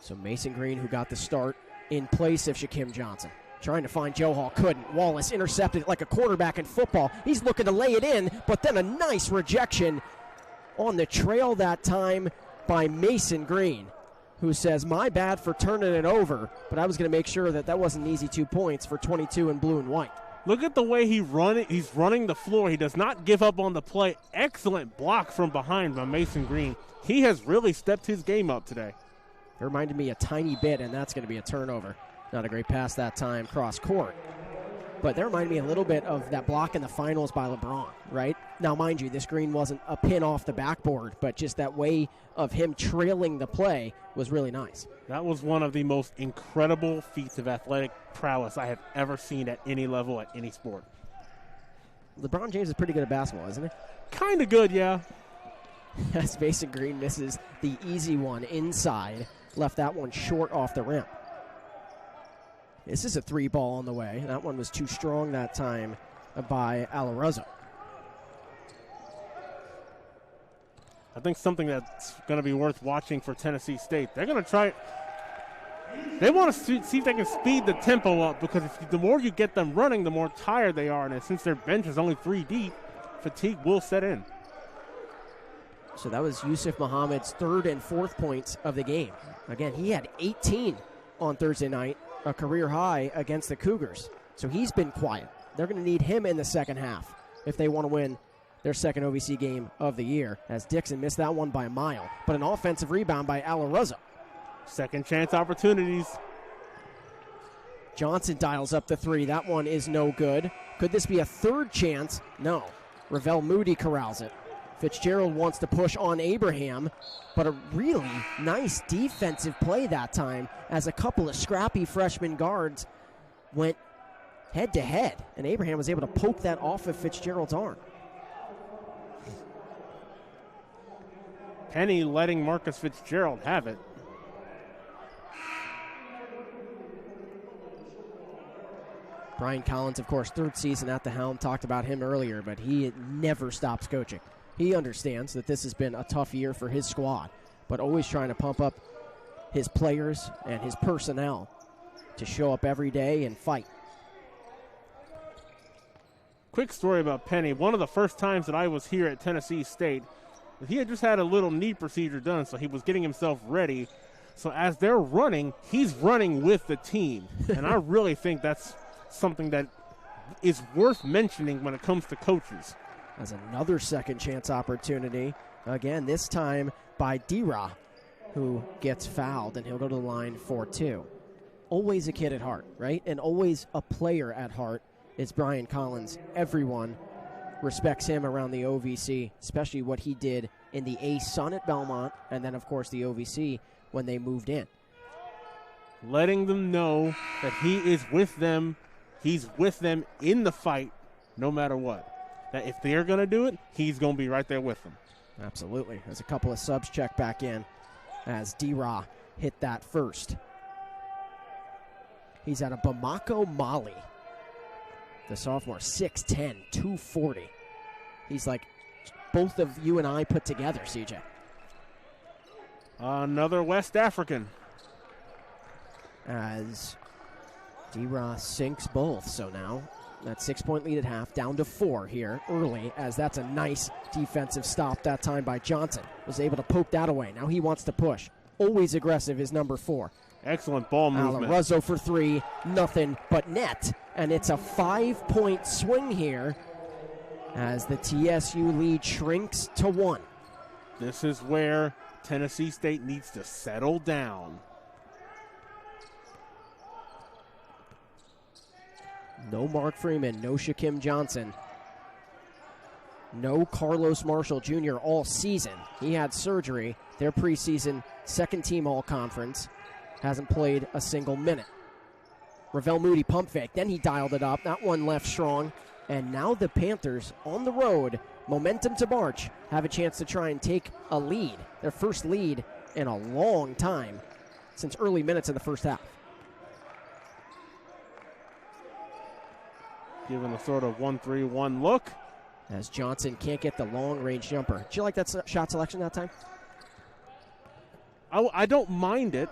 So Mason Green, who got the start in place of Shaquem Johnson. Trying to find Joe Hall, couldn't. Wallace intercepted it like a quarterback in football. He's looking to lay it in, but then a nice rejection on the trail that time by Mason Green, who says, my bad for turning it over, but I was going to make sure that wasn't an easy 2 points for 22 in blue and white. Look at the way he's running the floor. He does not give up on the play. Excellent block from behind by Mason Green. He has really stepped his game up today. It reminded me a tiny bit, and that's going to be a turnover. Not a great pass that time, cross court. But that reminded me a little bit of that block in the finals by LeBron, right? Now, mind you, this Green wasn't a pin off the backboard, but just that way of him trailing the play was really nice. That was one of the most incredible feats of athletic prowess I have ever seen at any level, at any sport. LeBron James is pretty good at basketball, isn't he? Kind of good, yeah. As Mason Green misses the easy one inside, left that one short off the rim. This is a 3-ball on the way. That one was too strong that time by Alarosa. I think something that's going to be worth watching for Tennessee State. They're going to try. They want to see if they can speed the tempo up, because the more you get them running, the more tired they are. And since their bench is only 3 deep, fatigue will set in. So that was Yusuf Muhammad's 3rd and 4th points of the game. Again, he had 18 on Thursday night, a career high against the Cougars. So he's been quiet. They're going to need him in the second half if they want to win their second OVC game of the year, as Dixon missed that one by a mile. But an offensive rebound by Alarosa. Second chance opportunities. Johnson dials up the 3. That one is no good. Could this be a 3rd chance? No. Ravel Moody corrals it. Fitzgerald wants to push on Abraham, but a really nice defensive play that time, as a couple of scrappy freshman guards went head-to-head, and Abraham was able to poke that off of Fitzgerald's arm. Penny letting Marcus Fitzgerald have it. Brian Collins, of course, 3rd season at the helm. Talked about him earlier, but he never stops coaching. He understands that this has been a tough year for his squad, but always trying to pump up his players and his personnel to show up every day and fight. Quick story about Penny. One of the first times that I was here at Tennessee State, He had just had a little knee procedure done, so he was getting himself ready. So as they're running, he's running with the team. And I really think that's something that is worth mentioning when it comes to coaches. As another second chance opportunity, again, this time by D-Ra, who gets fouled, and he'll go to the line for 2. Always a kid at heart, right? And always a player at heart is Brian Collins. Everyone respects him around the OVC, especially what he did in the A-Sun at Belmont, and then, of course, the OVC when they moved in. Letting them know that he is with them. He's with them in the fight no matter what. That if they're going to do it, he's going to be right there with them. Absolutely. There's a couple of subs check back in as D-Ra hit that first. He's out of Bamako, Mali. The sophomore, 6'10", 240. He's like both of you and I put together, CJ. Another West African. As D-Ra sinks both. So now that 6-point lead at half, down to 4 here early, as that's a nice defensive stop that time by Johnson. Was able to poke that away. Now he wants to push. Always aggressive is number 4. Excellent ball movement. Alarazo for 3, nothing but net. And it's a 5-point swing here as the TSU lead shrinks to 1. This is where Tennessee State needs to settle down. No Mark Freeman, no Shaquem Johnson, no Carlos Marshall Jr. all season. He had surgery, their preseason second-team all-conference. Hasn't played a single minute. Ravel Moody pump fake, then he dialed it up. That one left strong. And now the Panthers on the road, momentum to march, have a chance to try and take a lead. Their first lead in a long time since early minutes in the first half. Given a sort of 1-3-1 look. As Johnson can't get the long-range jumper. Did you like that shot selection that time? I don't mind it.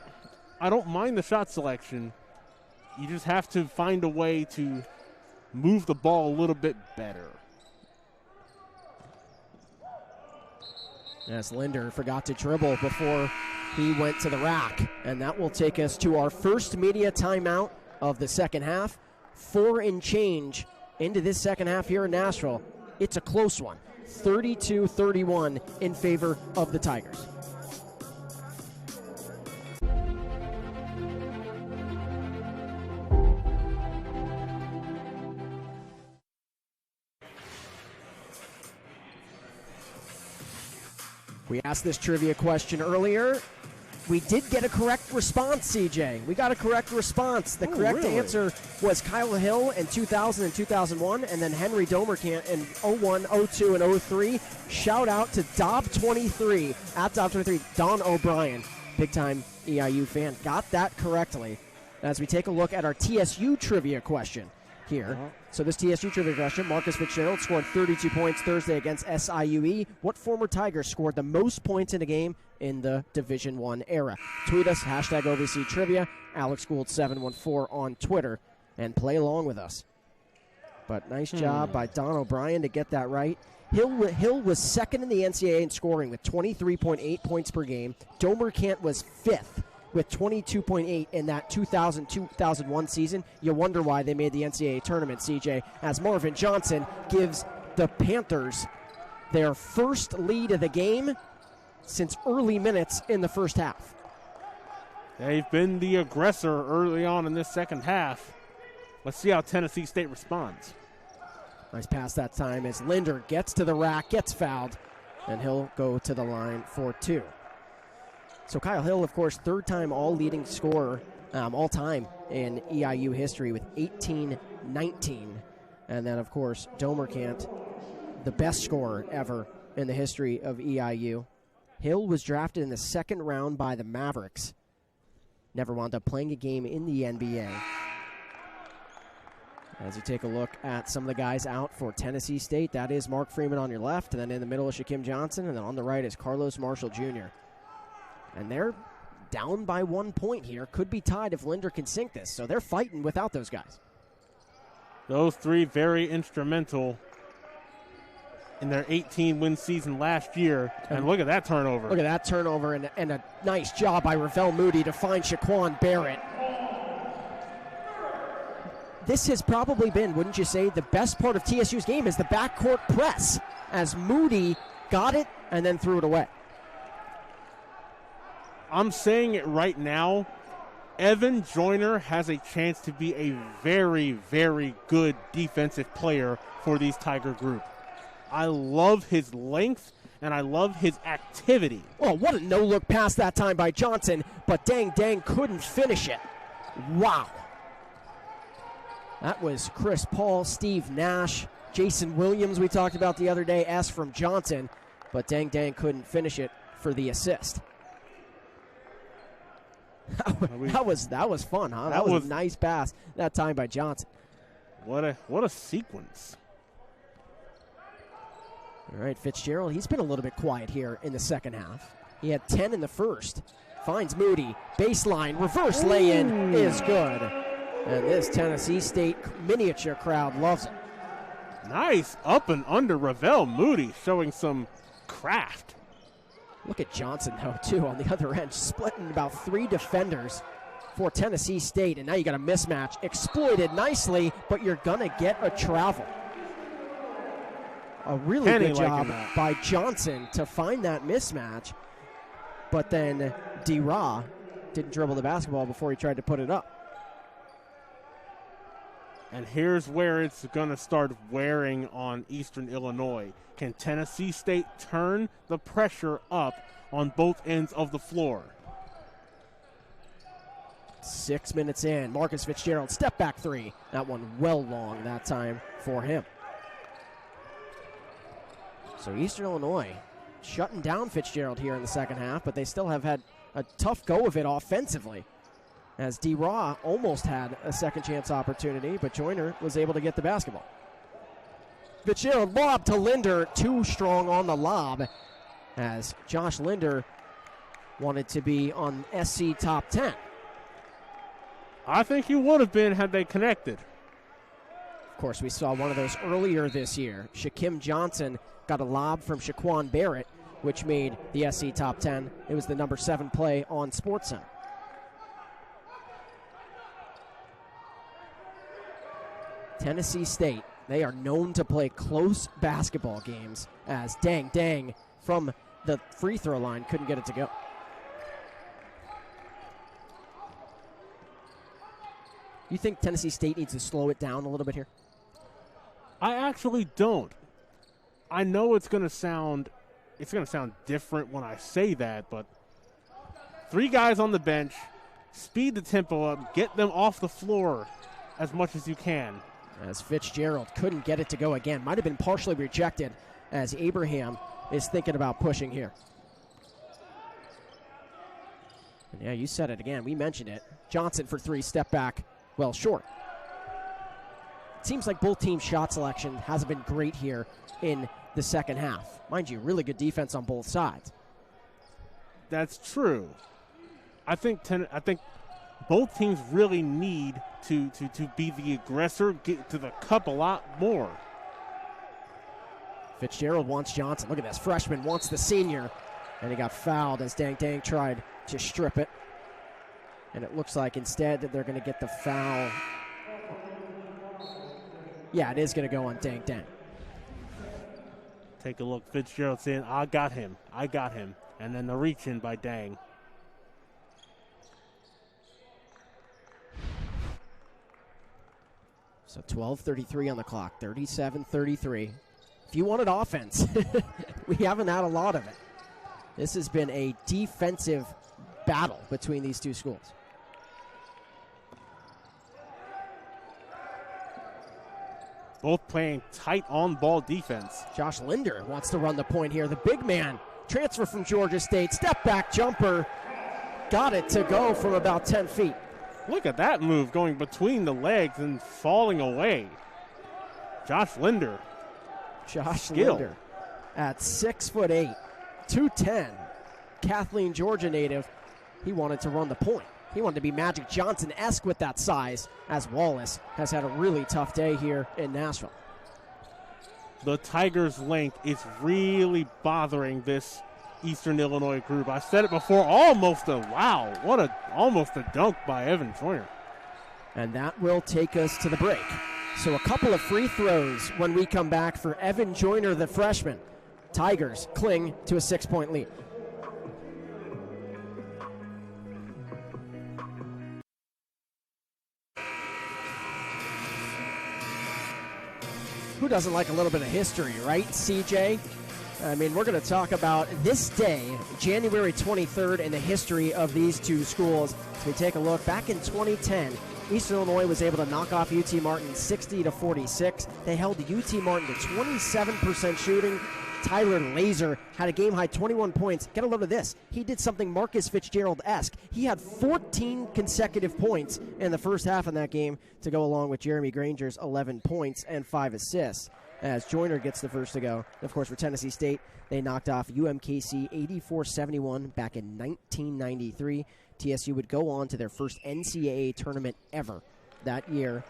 I don't mind the shot selection. You just have to find a way to move the ball a little bit better. As Linder forgot to dribble before he went to the rack. And that will take us to our first media timeout of the second half. 4 and change into this second half here in Nashville. It's a close one. 32-31 in favor of the Tigers. We asked this trivia question earlier. We did get a correct response, CJ. We got a correct response. The correct answer was Kyle Hill in 2000 and 2001, and then Henry Domerkant in 01, 02, and 03. Shout out to Dob23, at Dob23, Don O'Brien, big-time EIU fan. Got that correctly. As we take a look at our TSU trivia question here. So this TSU trivia question, Marcus Fitzgerald scored 32 points Thursday against SIUE. What former Tiger scored the most points in a game in the Division I era? Tweet us, hashtag OVC Trivia, Alex Gould 714 on Twitter, and play along with us. But nice job by Don O'Brien to get that right. Hill was second in the NCAA in scoring with 23.8 points per game. Domerkant was fifth with 22.8 in that 2000-2001 season. You wonder why they made the NCAA tournament, CJ, as Marvin Johnson gives the Panthers their first lead of the game since early minutes in the first half. They've been the aggressor early on in this second half. Let's see how Tennessee State responds. Nice pass that time as Linder gets to the rack, gets fouled, and he'll go to the line for 2. So Kyle Hill, of course, third-time all-leading scorer all-time in EIU history with 18-19. And then, of course, Domerkant, the best scorer ever in the history of EIU. Hill was drafted in the second round by the Mavericks. Never wound up playing a game in the NBA. As you take a look at some of the guys out for Tennessee State, that is Mark Freeman on your left, and then in the middle is Shaquem Johnson, and then on the right is Carlos Marshall Jr. And they're down by 1 point here. Could be tied if Linder can sink this. So they're fighting without those guys. Those three very instrumental in their 18-win season last year. And look at that turnover. Look at that turnover and a nice job by Ravel Moody to find Shaquan Barrett. This has probably been, wouldn't you say, the best part of TSU's game is the backcourt press, as Moody got it and then threw it away. I'm saying it right now, Evan Joyner has a chance to be a very, very good defensive player for these Tiger group. I love his length, and I love his activity. Oh, what a no-look pass that time by Johnson, but Dang couldn't finish it. Wow. That was Chris Paul, Steve Nash, Jason Williams we talked about the other day, S from Johnson, but Dang couldn't finish it for the assist. That was fun, huh? That was a nice pass that time by Johnson. What a sequence. All right, Fitzgerald, he's been a little bit quiet here in the second half. He had 10 in the first. Finds Moody, baseline, reverse lay-in is good. And this Tennessee State miniature crowd loves it. Nice up and under Ravel Moody, showing some craft. Look at Johnson, though, too, on the other end, splitting about 3 defenders for Tennessee State. And now you got a mismatch. Exploited nicely, but you're going to get a travel. A really good job by Johnson to find that mismatch. But then D-Ra didn't dribble the basketball before he tried to put it up. And here's where it's going to start wearing on Eastern Illinois. Can Tennessee State turn the pressure up on both ends of the floor? 6 minutes in. Marcus Fitzgerald, step back 3. That one well long that time for him. So Eastern Illinois shutting down Fitzgerald here in the second half, but they still have had a tough go of it offensively, as D-Ra almost had a second chance opportunity, but Joyner was able to get the basketball. Fitzgerald lob to Linder, too strong on the lob, as Josh Linder wanted to be on SC top 10. I think he would have been had they connected. Of course, we saw one of those earlier this year. Shaquem Johnson got a lob from Shaquan Barrett, which made the SC top 10. It was the number 7 play on SportsCenter. Tennessee State, they are known to play close basketball games, as Dang from the free throw line couldn't get it to go. You think Tennessee State needs to slow it down a little bit here? I actually don't. I know it's going to sound different when I say that, but 3 guys on the bench, speed the tempo up, get them off the floor as much as you can. As Fitzgerald couldn't get it to go again. Might have been partially rejected, as Abraham is thinking about pushing here. And yeah, you said it again. We mentioned it. Johnson for 3, step back, well short. It seems like both teams' shot selection hasn't been great here in the second half. Mind you, really good defense on both sides. That's true. I think both teams really need to be the aggressor, get to the cup a lot more. Fitzgerald wants Johnson. Look at this. Freshman wants the senior. And he got fouled as Dang tried to strip it. And it looks like instead that they're going to get the foul. Yeah, it is going to go on Dang. Take a look. Fitzgerald saying, I got him. And then the reach in by Dang. So 12:33 on the clock, 37-33. If you wanted offense, we haven't had a lot of it. This has been a defensive battle between these two schools. Both playing tight on-ball defense. Josh Linder wants to run the point here. The big man, transfer from Georgia State, step back jumper, got it to go from about 10 feet. Look at that move, going between the legs and falling away. Josh Linder. Linder at 6'8", 210. Kathleen, Georgia native. He wanted to run the point. He wanted to be Magic Johnson-esque with that size, as Wallace has had a really tough day here in Nashville. the Tigers' length is really bothering this Eastern Illinois group. I said it before, almost a dunk by Evan Joyner. And that will take us to the break. So a couple of free throws when we come back for Evan Joyner, the freshman. Tigers cling to a 6-point lead. Who doesn't like a little bit of history, right, CJ? I mean, we're going to talk about this day, January 23rd, in the history of these two schools. As we take a look, back in 2010, Eastern Illinois was able to knock off UT Martin 60-46. They held UT Martin to 27% shooting. Tyler Laser had a game-high 21 points. Get a load of this. He did something Marcus Fitzgerald-esque. He had 14 consecutive points in the first half in that game to go along with Jeremy Granger's 11 points and 5 assists. As Joyner gets the first to go. Of course, for Tennessee State, they knocked off UMKC 84-71 back in 1993. TSU would go on to their first NCAA tournament ever that year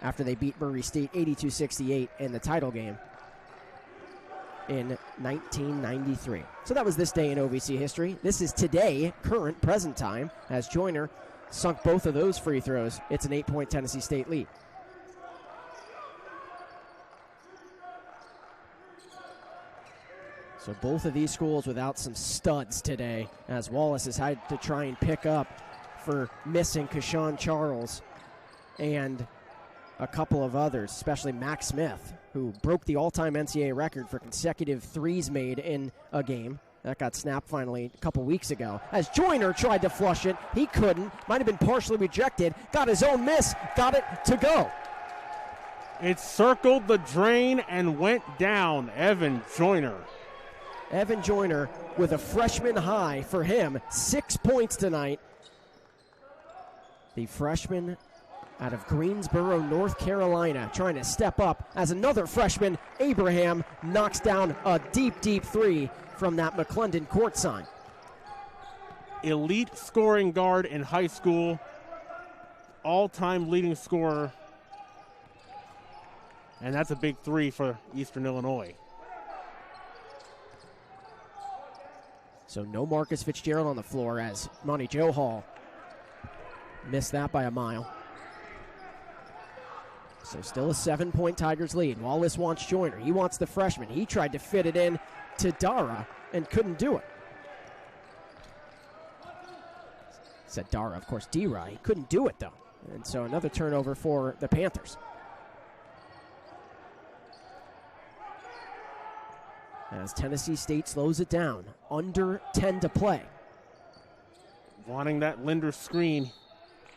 after they beat Murray State 82-68 in the title game in 1993. So that was this day in OVC history. This is today, current, present time, as Joyner sunk both of those free throws. It's an 8-point Tennessee State lead. So both of these schools without some studs today, as Wallace has had to try and pick up for missing Kashawn Charles and a couple of others, especially Max Smith, who broke the all-time NCAA record for consecutive threes made in a game. That got snapped finally a couple weeks ago. As Joyner tried to flush it, he couldn't. Might have been partially rejected. Got his own miss. Got it to go. It circled the drain and went down. Evan Joyner. Evan Joyner with a freshman high for him. 6 points tonight. The freshman out of Greensboro, North Carolina, trying to step up as another freshman, Abraham, knocks down a deep, deep three from that McClendon court sign. Elite scoring guard in high school, all-time leading scorer, and that's a big three for Eastern Illinois. So no Marcus Fitzgerald on the floor as Monty Joe Hall missed that by a mile. So still a 7-point Tigers lead. Wallace wants Joyner. He wants the freshman. He tried to fit it in to Dara and couldn't do it. Said Dara, of course, D-Ra. He couldn't do it, though. And so another turnover for the Panthers. As Tennessee State slows it down. Under 10 to play. Wanting that Linder screen.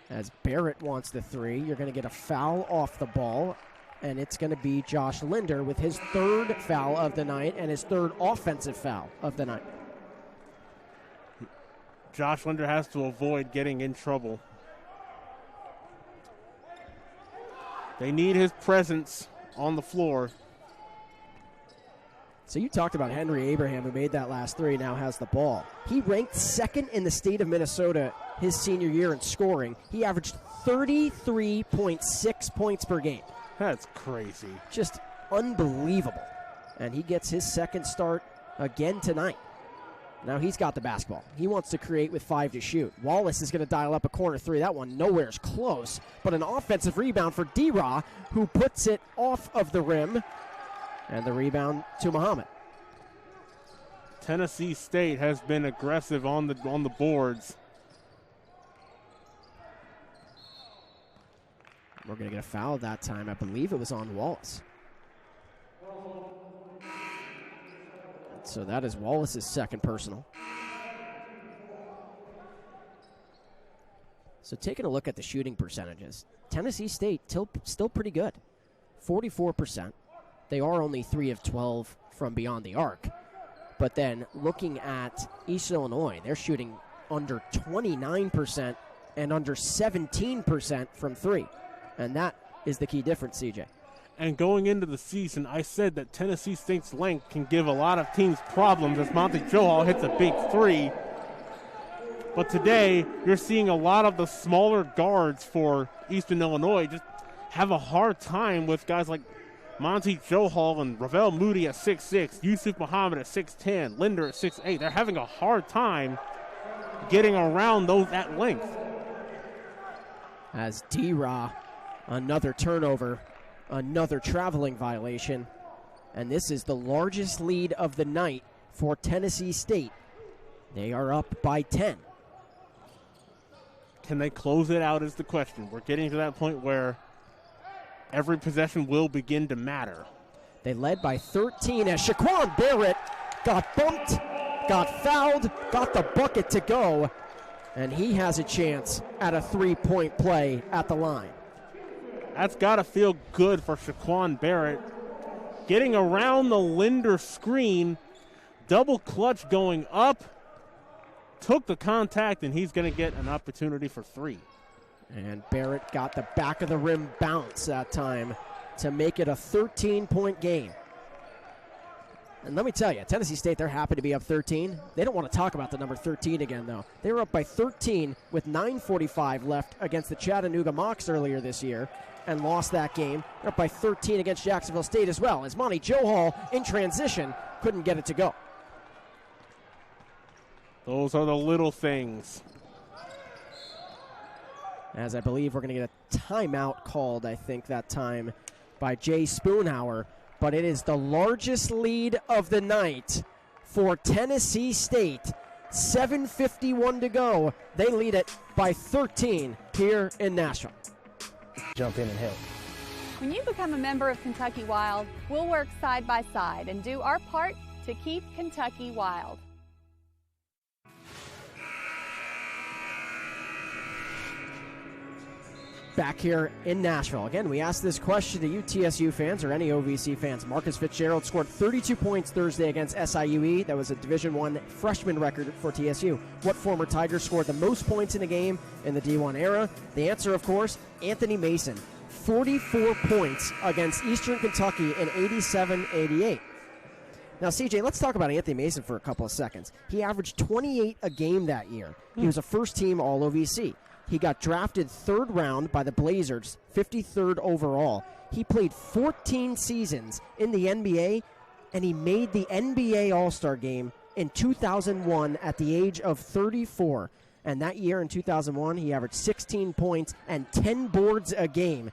As Barrett wants the three, you're going to get a foul off the ball, and it's going to be Josh Linder with his third foul of the night and his third offensive foul of the night. Josh Linder has to avoid getting in trouble. They need his presence on the floor. So you talked about Henry Abraham, who made that last three, now has the ball. He ranked second in the state of Minnesota his senior year in scoring. He averaged 33.6 points per game. That's crazy. Just unbelievable. And he gets his second start again tonight. Now he's got the basketball. He wants to create with 5 to shoot. Wallace is going to dial up a corner three. That one nowhere's close. But an offensive rebound for D-Ra, who puts it off of the rim. And the rebound to Muhammad. Tennessee State has been aggressive on the boards. We're going to get a foul that time. I believe it was on Wallace. So that is Wallace's second personal. So taking a look at the shooting percentages, Tennessee State still pretty good. 44%. They are only 3 of 12 from beyond the arc. But then looking at Eastern Illinois, they're shooting under 29% and under 17% from 3. And that is the key difference, CJ. And going into the season, I said that Tennessee State's length can give a lot of teams problems as Monty Johal hits a big three. But today, you're seeing a lot of the smaller guards for Eastern Illinois just have a hard time with guys like Monty Johal and Ravel Moody at 6'6", Yusuf Muhammad at 6'10", Linder at 6'8". They're having a hard time getting around that length. As D-Ra, another turnover, another traveling violation. And this is the largest lead of the night for Tennessee State. They are up by 10. Can they close it out is the question. We're getting to that point where every possession will begin to matter. They led by 13 as Shaquan Barrett got bumped, got fouled, got the bucket to go, and he has a chance at a three-point play at the line. That's got to feel good for Shaquan Barrett. Getting around the Linder screen, double clutch going up, took the contact, and he's going to get an opportunity for three. And Barrett got the back of the rim bounce that time to make it a 13-point game. And let me tell you, Tennessee State, they're happy to be up 13. They don't want to talk about the number 13 again, though. They were up by 13 with 9:45 left against the Chattanooga Mocs earlier this year and lost that game. They're up by 13 against Jacksonville State as well, as Monty Johal in transition couldn't get it to go. Those are the little things. As I believe we're going to get a timeout called, I think, that time by Jay Spoonhour. But it is the largest lead of the night for Tennessee State. 7:51 to go. They lead it by 13 here in Nashville. Jump in and help. When you become a member of Kentucky Wild, we'll work side by side and do our part to keep Kentucky wild. Back here in Nashville. Again, we asked this question to you TSU fans or any OVC fans. Marcus Fitzgerald scored 32 points Thursday against SIUE. That was a Division I freshman record for TSU. What former Tiger scored the most points in a game in the D1 era? The answer, of course, Anthony Mason. 44 points against Eastern Kentucky in 87-88. Now, CJ, let's talk about Anthony Mason for a couple of seconds. He averaged 28 a game that year. He was a first-team All-OVC. He got drafted third round by the Blazers, 53rd overall. He played 14 seasons in the NBA, and he made the NBA All-Star game in 2001 at the age of 34. And that year in 2001, he averaged 16 points and 10 boards a game.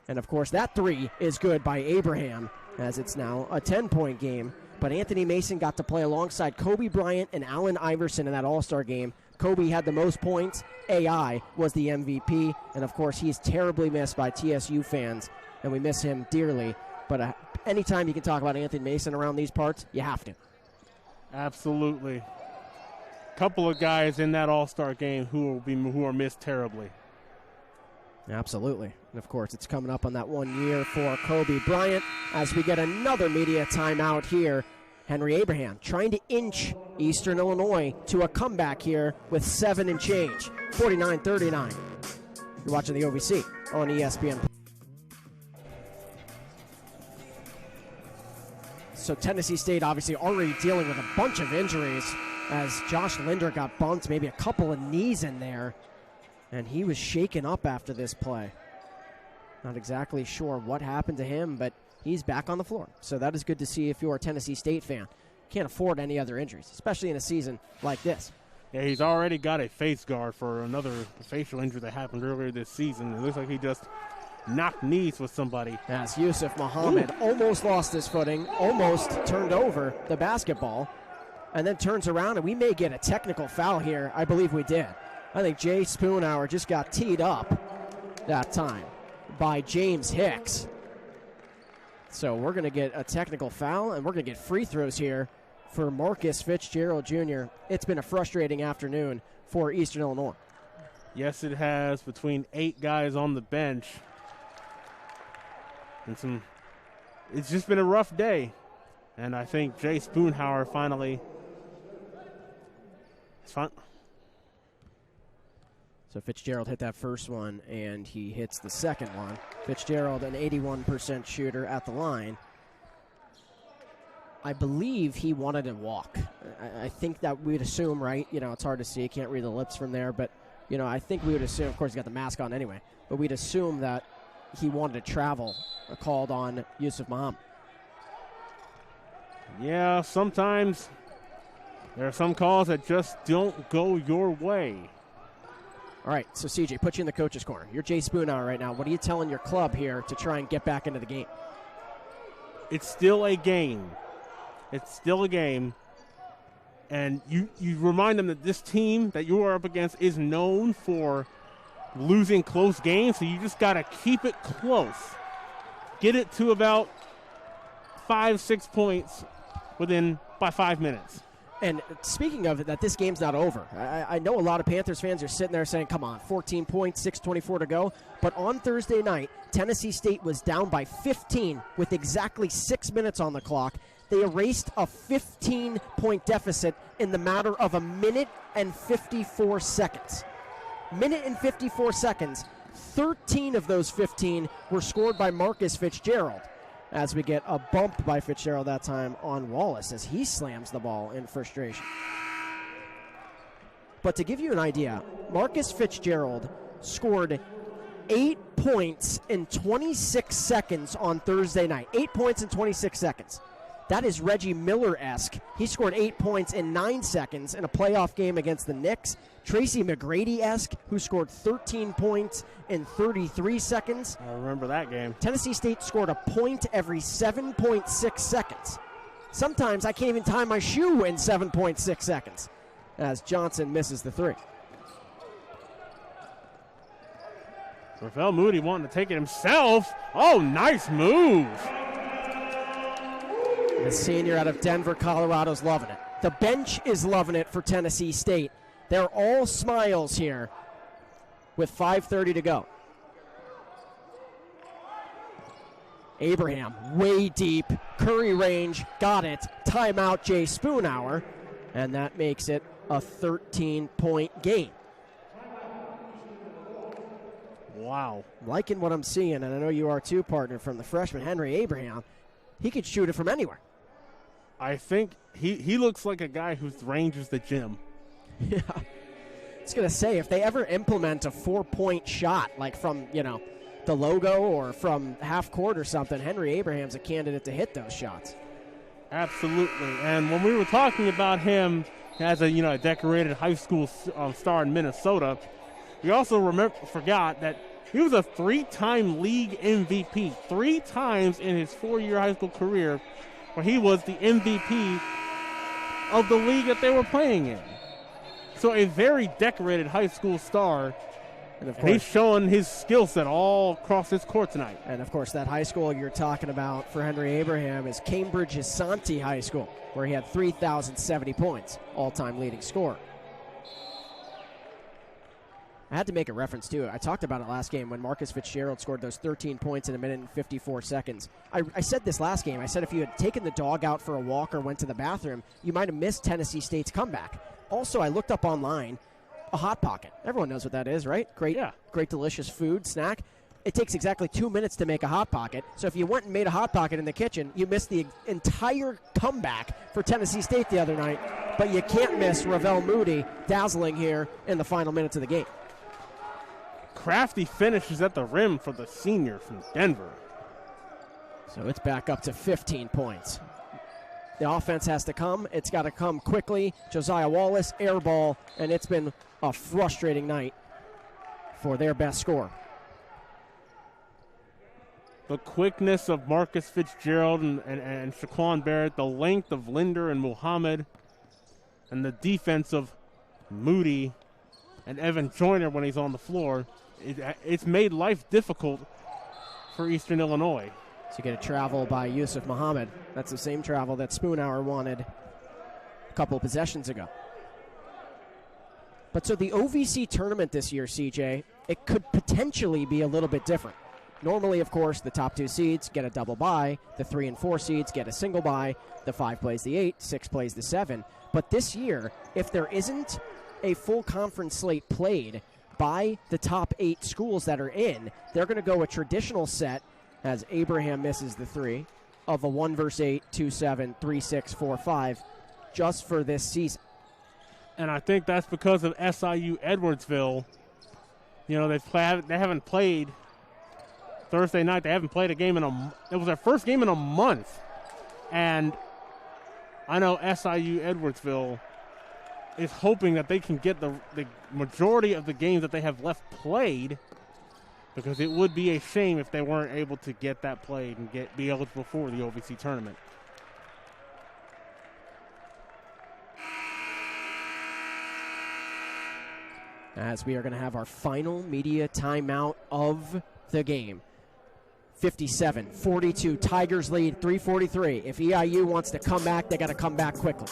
And, of course, that three is good by Abraham, as it's now a 10-point game. But Anthony Mason got to play alongside Kobe Bryant and Allen Iverson in that All-Star game. Kobe had the most points. AI was the MVP. And, of course, he's terribly missed by TSU fans, and we miss him dearly. But anytime you can talk about Anthony Mason around these parts, you have to. Absolutely. Couple of guys in that All-Star game who are missed terribly. Absolutely. And, of course, it's coming up on that 1 year for Kobe Bryant as we get another media timeout here. Henry Abraham trying to inch Eastern Illinois to a comeback here with 7 and change, 49-39. You're watching the OVC on ESPN. So Tennessee State obviously already dealing with a bunch of injuries as Josh Linder got bumped, maybe a couple of knees in there, and he was shaken up after this play. Not exactly sure what happened to him, but he's back on the floor. So that is good to see if you're a Tennessee State fan. Can't afford any other injuries, especially in a season like this. Yeah, he's already got a face guard for another facial injury that happened earlier this season. It looks like he just knocked knees with somebody. As Yusuf Muhammad almost lost his footing, almost turned over the basketball, and then turns around, and we may get a technical foul here. I believe we did. I think Jay Spoonhour just got teed up that time by James Hicks. So we're going to get a technical foul, and we're going to get free throws here for Marcus Fitzgerald Jr. It's been a frustrating afternoon for Eastern Illinois. Yes, it has, between 8 guys on the bench. And it's just been a rough day. And I think Jay Spoonhour finally is fine. So Fitzgerald hit that first one, and he hits the second one. Fitzgerald, an 81% shooter at the line. I believe he wanted to walk. I think that we'd assume, right? You know, it's hard to see. You can't read the lips from there. But, you know, I think we would assume, of course, he's got the mask on anyway, but we'd assume that he wanted to travel called on Yusuf Muhammad. Yeah, sometimes there are some calls that just don't go your way. All right, so CJ, put you in the coach's corner. You're Jay Spoonhour right now. What are you telling your club here to try and get back into the game? It's still a game. It's still a game. And you remind them that this team that you are up against is known for losing close games, so you just got to keep it close. Get it to about 5-6 points by 5 minutes. And speaking of it, that this game's not over. I know a lot of Panthers fans are sitting there saying, come on, 14 points, 6:24 to go. But on Thursday night, Tennessee State was down by 15 with exactly 6 minutes on the clock. They erased a 15-point deficit in the matter of a minute and 54 seconds. Minute and 54 seconds. 13 of those 15 were scored by Marcus Fitzgerald, as we get a bump by Fitzgerald that time on Wallace as he slams the ball in frustration. But to give you an idea, Marcus Fitzgerald scored 8 points in 26 seconds on Thursday night. 8 points in 26 seconds. That is Reggie Miller-esque. He scored 8 points in 9 seconds in a playoff game against the Knicks. Tracy McGrady-esque, who scored 13 points in 33 seconds. I remember that game. Tennessee State scored a point every 7.6 seconds. Sometimes I can't even tie my shoe in 7.6 seconds as Johnson misses the three. Rafael Moody wanting to take it himself. Oh, nice move. The senior out of Denver, Colorado's loving it. The bench is loving it for Tennessee State. They're all smiles here with 5:30 to go. Abraham, way deep. Curry range, got it. Timeout, Jay Spoonhour. And that makes it a 13-point game. Wow. Liking what I'm seeing, and I know you are too, partner, from the freshman, Henry Abraham. He could shoot it from anywhere. I think he looks like a guy whose range is the gym. Yeah. I was going to say, if they ever implement a 4-point shot, like from, the logo or from half court or something, Henry Abraham's a candidate to hit those shots. Absolutely. And when we were talking about him as a decorated high school star in Minnesota, we also forgot that he was a 3-time league MVP, 3 times in his 4-year high school career, where he was the MVP of the league that they were playing in. So a very decorated high school star, and he's showing his skill set all across this court tonight. And, of course, that high school you're talking about for Henry Abraham is Cambridge Asante High School, where he had 3,070 points, all-time leading scorer. I had to make a reference, too. I talked about it last game when Marcus Fitzgerald scored those 13 points in a minute and 54 seconds. I said this last game. I said if you had taken the dog out for a walk or went to the bathroom, you might have missed Tennessee State's comeback. Also, I looked up online, a Hot Pocket. Everyone knows what that is, right? Great, delicious food, snack. It takes exactly 2 minutes to make a Hot Pocket. So if you went and made a Hot Pocket in the kitchen, you missed the entire comeback for Tennessee State the other night. But you can't miss Ravel Moody dazzling here in the final minutes of the game. Crafty finishes at the rim for the senior from Denver. So it's back up to 15 points. The offense has to come. It's got to come quickly. Josiah Wallace, air ball, and it's been a frustrating night for their best scorer. The quickness of Marcus Fitzgerald and Shaquan Barrett, the length of Linder and Muhammad, and the defense of Moody and Evan Joyner when he's on the floor, it's made life difficult for Eastern Illinois. So you get a travel by Yusuf Muhammad. That's the same travel that Spoonhour wanted a couple of possessions ago. But so the OVC tournament this year, CJ, it could potentially be a little bit different. Normally, of course, the top 2 seeds get a double bye. The 3 and 4 seeds get a single bye. The 5 plays the 8, 6 plays the 7. But this year, if there isn't a full conference slate played by the top 8 schools that are in, they're going to go a traditional set, as Abraham misses the 3, of a 1 versus 8, 2-7, 3-6, 4-5, just for this season. And I think that's because of SIU Edwardsville. They haven't played Thursday night. They haven't played a game it was their first game in a month. And I know SIU Edwardsville is hoping that they can get the majority of the games that they have left played, because it would be a shame if they weren't able to get that played and be eligible for the OVC tournament. As we are going to have our final media timeout of the game. 57-42, Tigers lead, 3:43. If EIU wants to come back, they got to come back quickly.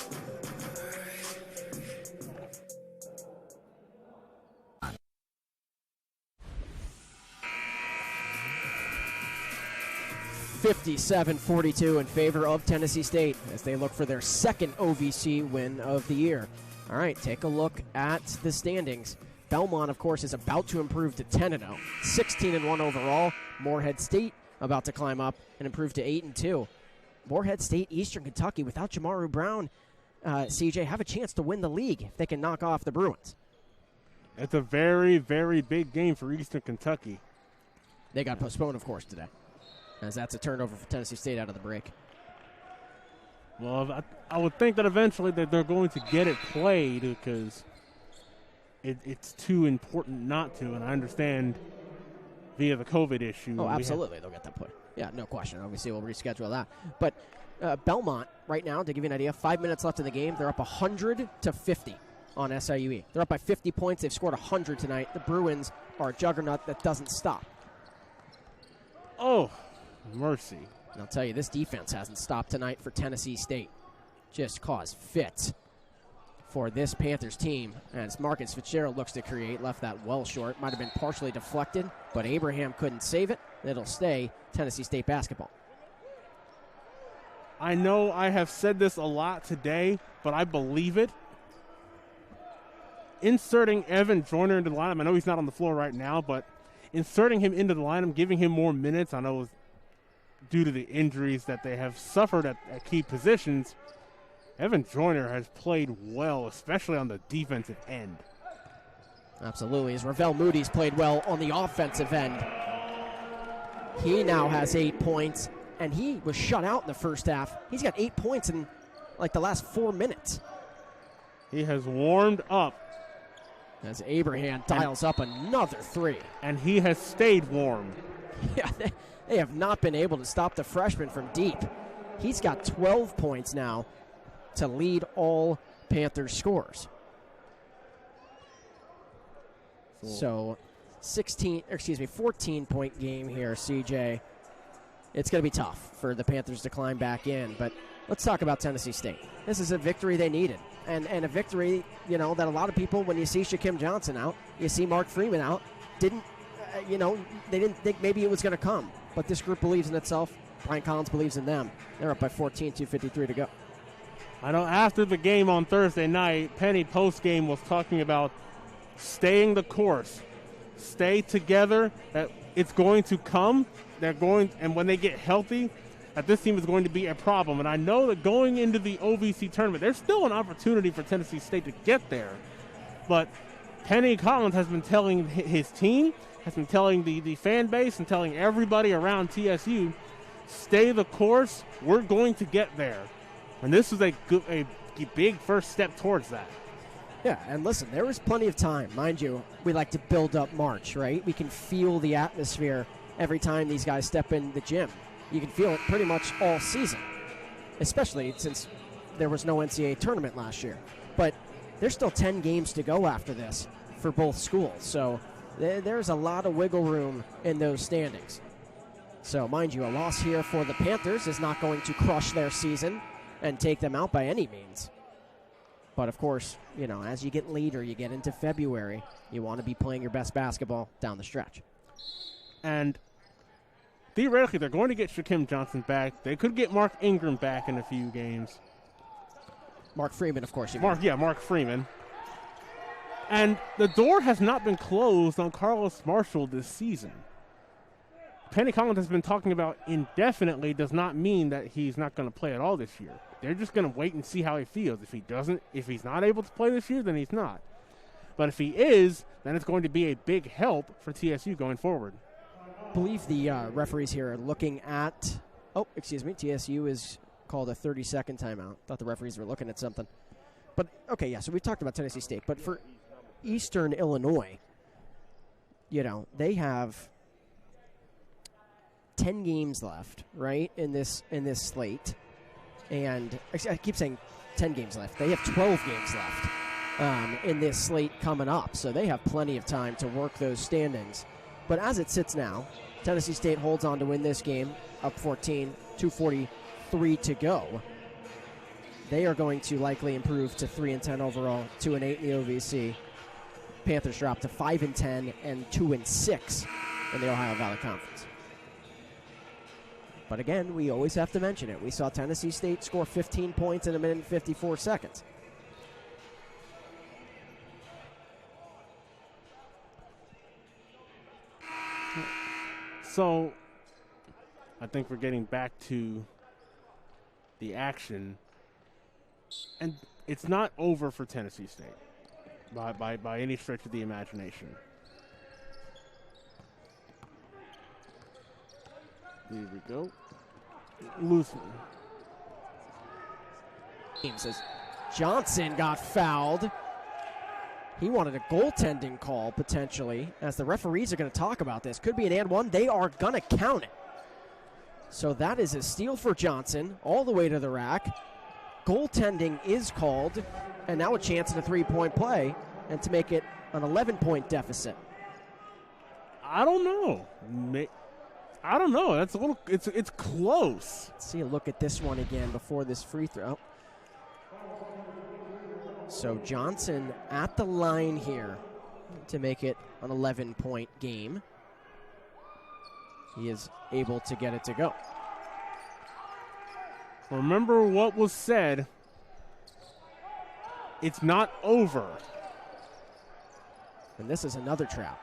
(57-42) in favor of Tennessee State as they look for their second OVC win of the year. All right, take a look at the standings. Belmont, of course, is about to improve to 10-0, 16-1 overall. Morehead State about to climb up and improve to 8-2. Morehead State, Eastern Kentucky, without Jamaru Brown, CJ, have a chance to win the league if they can knock off the Bruins. It's a very, very big game for Eastern Kentucky. They got postponed, of course, today, as that's a turnover for Tennessee State out of the break. Well, I would think that eventually they're going to get it played, because it's too important not to, and I understand via the COVID issue. Oh, absolutely, they'll get that play. Yeah, no question. Obviously, we'll reschedule that. But Belmont, right now, to give you an idea, 5 minutes left in the game, they're up 100-50 on SIUE. They're up by 50 points. They've scored 100 tonight. The Bruins are a juggernaut that doesn't stop. Oh, mercy. And I'll tell you, this defense hasn't stopped tonight for Tennessee State. Just caused fits for this Panthers team, as Marcus Fitzgerald looks to create. Left that well short. Might have been partially deflected, but Abraham couldn't save it. It'll stay Tennessee State basketball. I know I have said this a lot today, but I believe it. Inserting Evan Joyner into the lineup, I know he's not on the floor right now, but inserting him into the lineup, giving him more minutes, I know due to the injuries that they have suffered at key positions, Evan Joyner has played well, especially on the defensive end. Absolutely, as Ravel Moody's played well on the offensive end. He now has 8 points, and he was shut out in the first half. He's got 8 points in like the last 4 minutes. He has warmed up. As Abraham dials up another three. And he has stayed warm. Yeah, they have not been able to stop the freshman from deep. He's got 12 points now to lead all Panthers scores. So 14-point game here, CJ. It's going to be tough for the Panthers to climb back in, but let's talk about Tennessee State. This is a victory they needed, and a victory, that a lot of people, when you see Shaquem Johnson out, you see Mark Freeman out, they didn't think maybe it was going to come, but this group believes in itself. Brian Collins believes in them. They're up by 14, 2:53 to go. I know after the game on Thursday night, Penny post-game was talking about staying the course, stay together, that it's going to come, and when they get healthy, that this team is going to be a problem. And I know that going into the OVC tournament, there's still an opportunity for Tennessee State to get there. But Penny Collins has been telling his team, has been telling the fan base and telling everybody around TSU, stay the course, we're going to get there. And this is a big first step towards that. Yeah, and listen, there was plenty of time. Mind you, we like to build up March, right? We can feel the atmosphere every time these guys step in the gym. You can feel it pretty much all season, especially since there was no NCAA tournament last year. But there's still 10 games to go after this for both schools, so there's a lot of wiggle room in those standings. So, mind you, a loss here for the Panthers is not going to crush their season and take them out by any means. But, of course, as you get later, you get into February, you want to be playing your best basketball down the stretch. And theoretically, they're going to get Shaquem Johnson back. They could get Mark Ingram back in a few games. Mark Freeman, of course. Mark Freeman. And the door has not been closed on Carlos Marshall this season. Penny Collins has been talking about indefinitely does not mean that he's not going to play at all this year. They're just going to wait and see how he feels. If he's not able to play this year, then he's not. But if he is, then it's going to be a big help for TSU going forward. believe the referees here are looking at, TSU is called a 30-second timeout. Thought the referees were looking at something. But, okay, yeah, so we've talked about Tennessee State. But for Eastern Illinois, they have 10 games left, right, in this slate. And I keep saying 10 games left. They have 12 games left in this slate coming up. So they have plenty of time to work those standings. But as it sits now, Tennessee State holds on to win this game, up 14, 2:43 to go. They are going to likely improve to 3-10 overall, 2-8 in the OVC. Panthers drop to 5-10 and 2-6 in the Ohio Valley Conference. But again, we always have to mention it. We saw Tennessee State score 15 points in a minute and 54 seconds. So, I think we're getting back to the action. And it's not over for Tennessee State by any stretch of the imagination. Here we go. Loosely. Says Johnson got fouled. He wanted a goaltending call, potentially, as the referees are going to talk about this. Could be an and one. They are going to count it. So that is a steal for Johnson, all the way to the rack. Goaltending is called, and now a chance at a three-point play, and to make it an 11-point deficit. I don't know. That's a little. It's close. Let's see a look at this one again before this free throw. So Johnson at the line here to make it an 11-point game. He is able to get it to go. Remember what was said. It's not over. And this is another trap.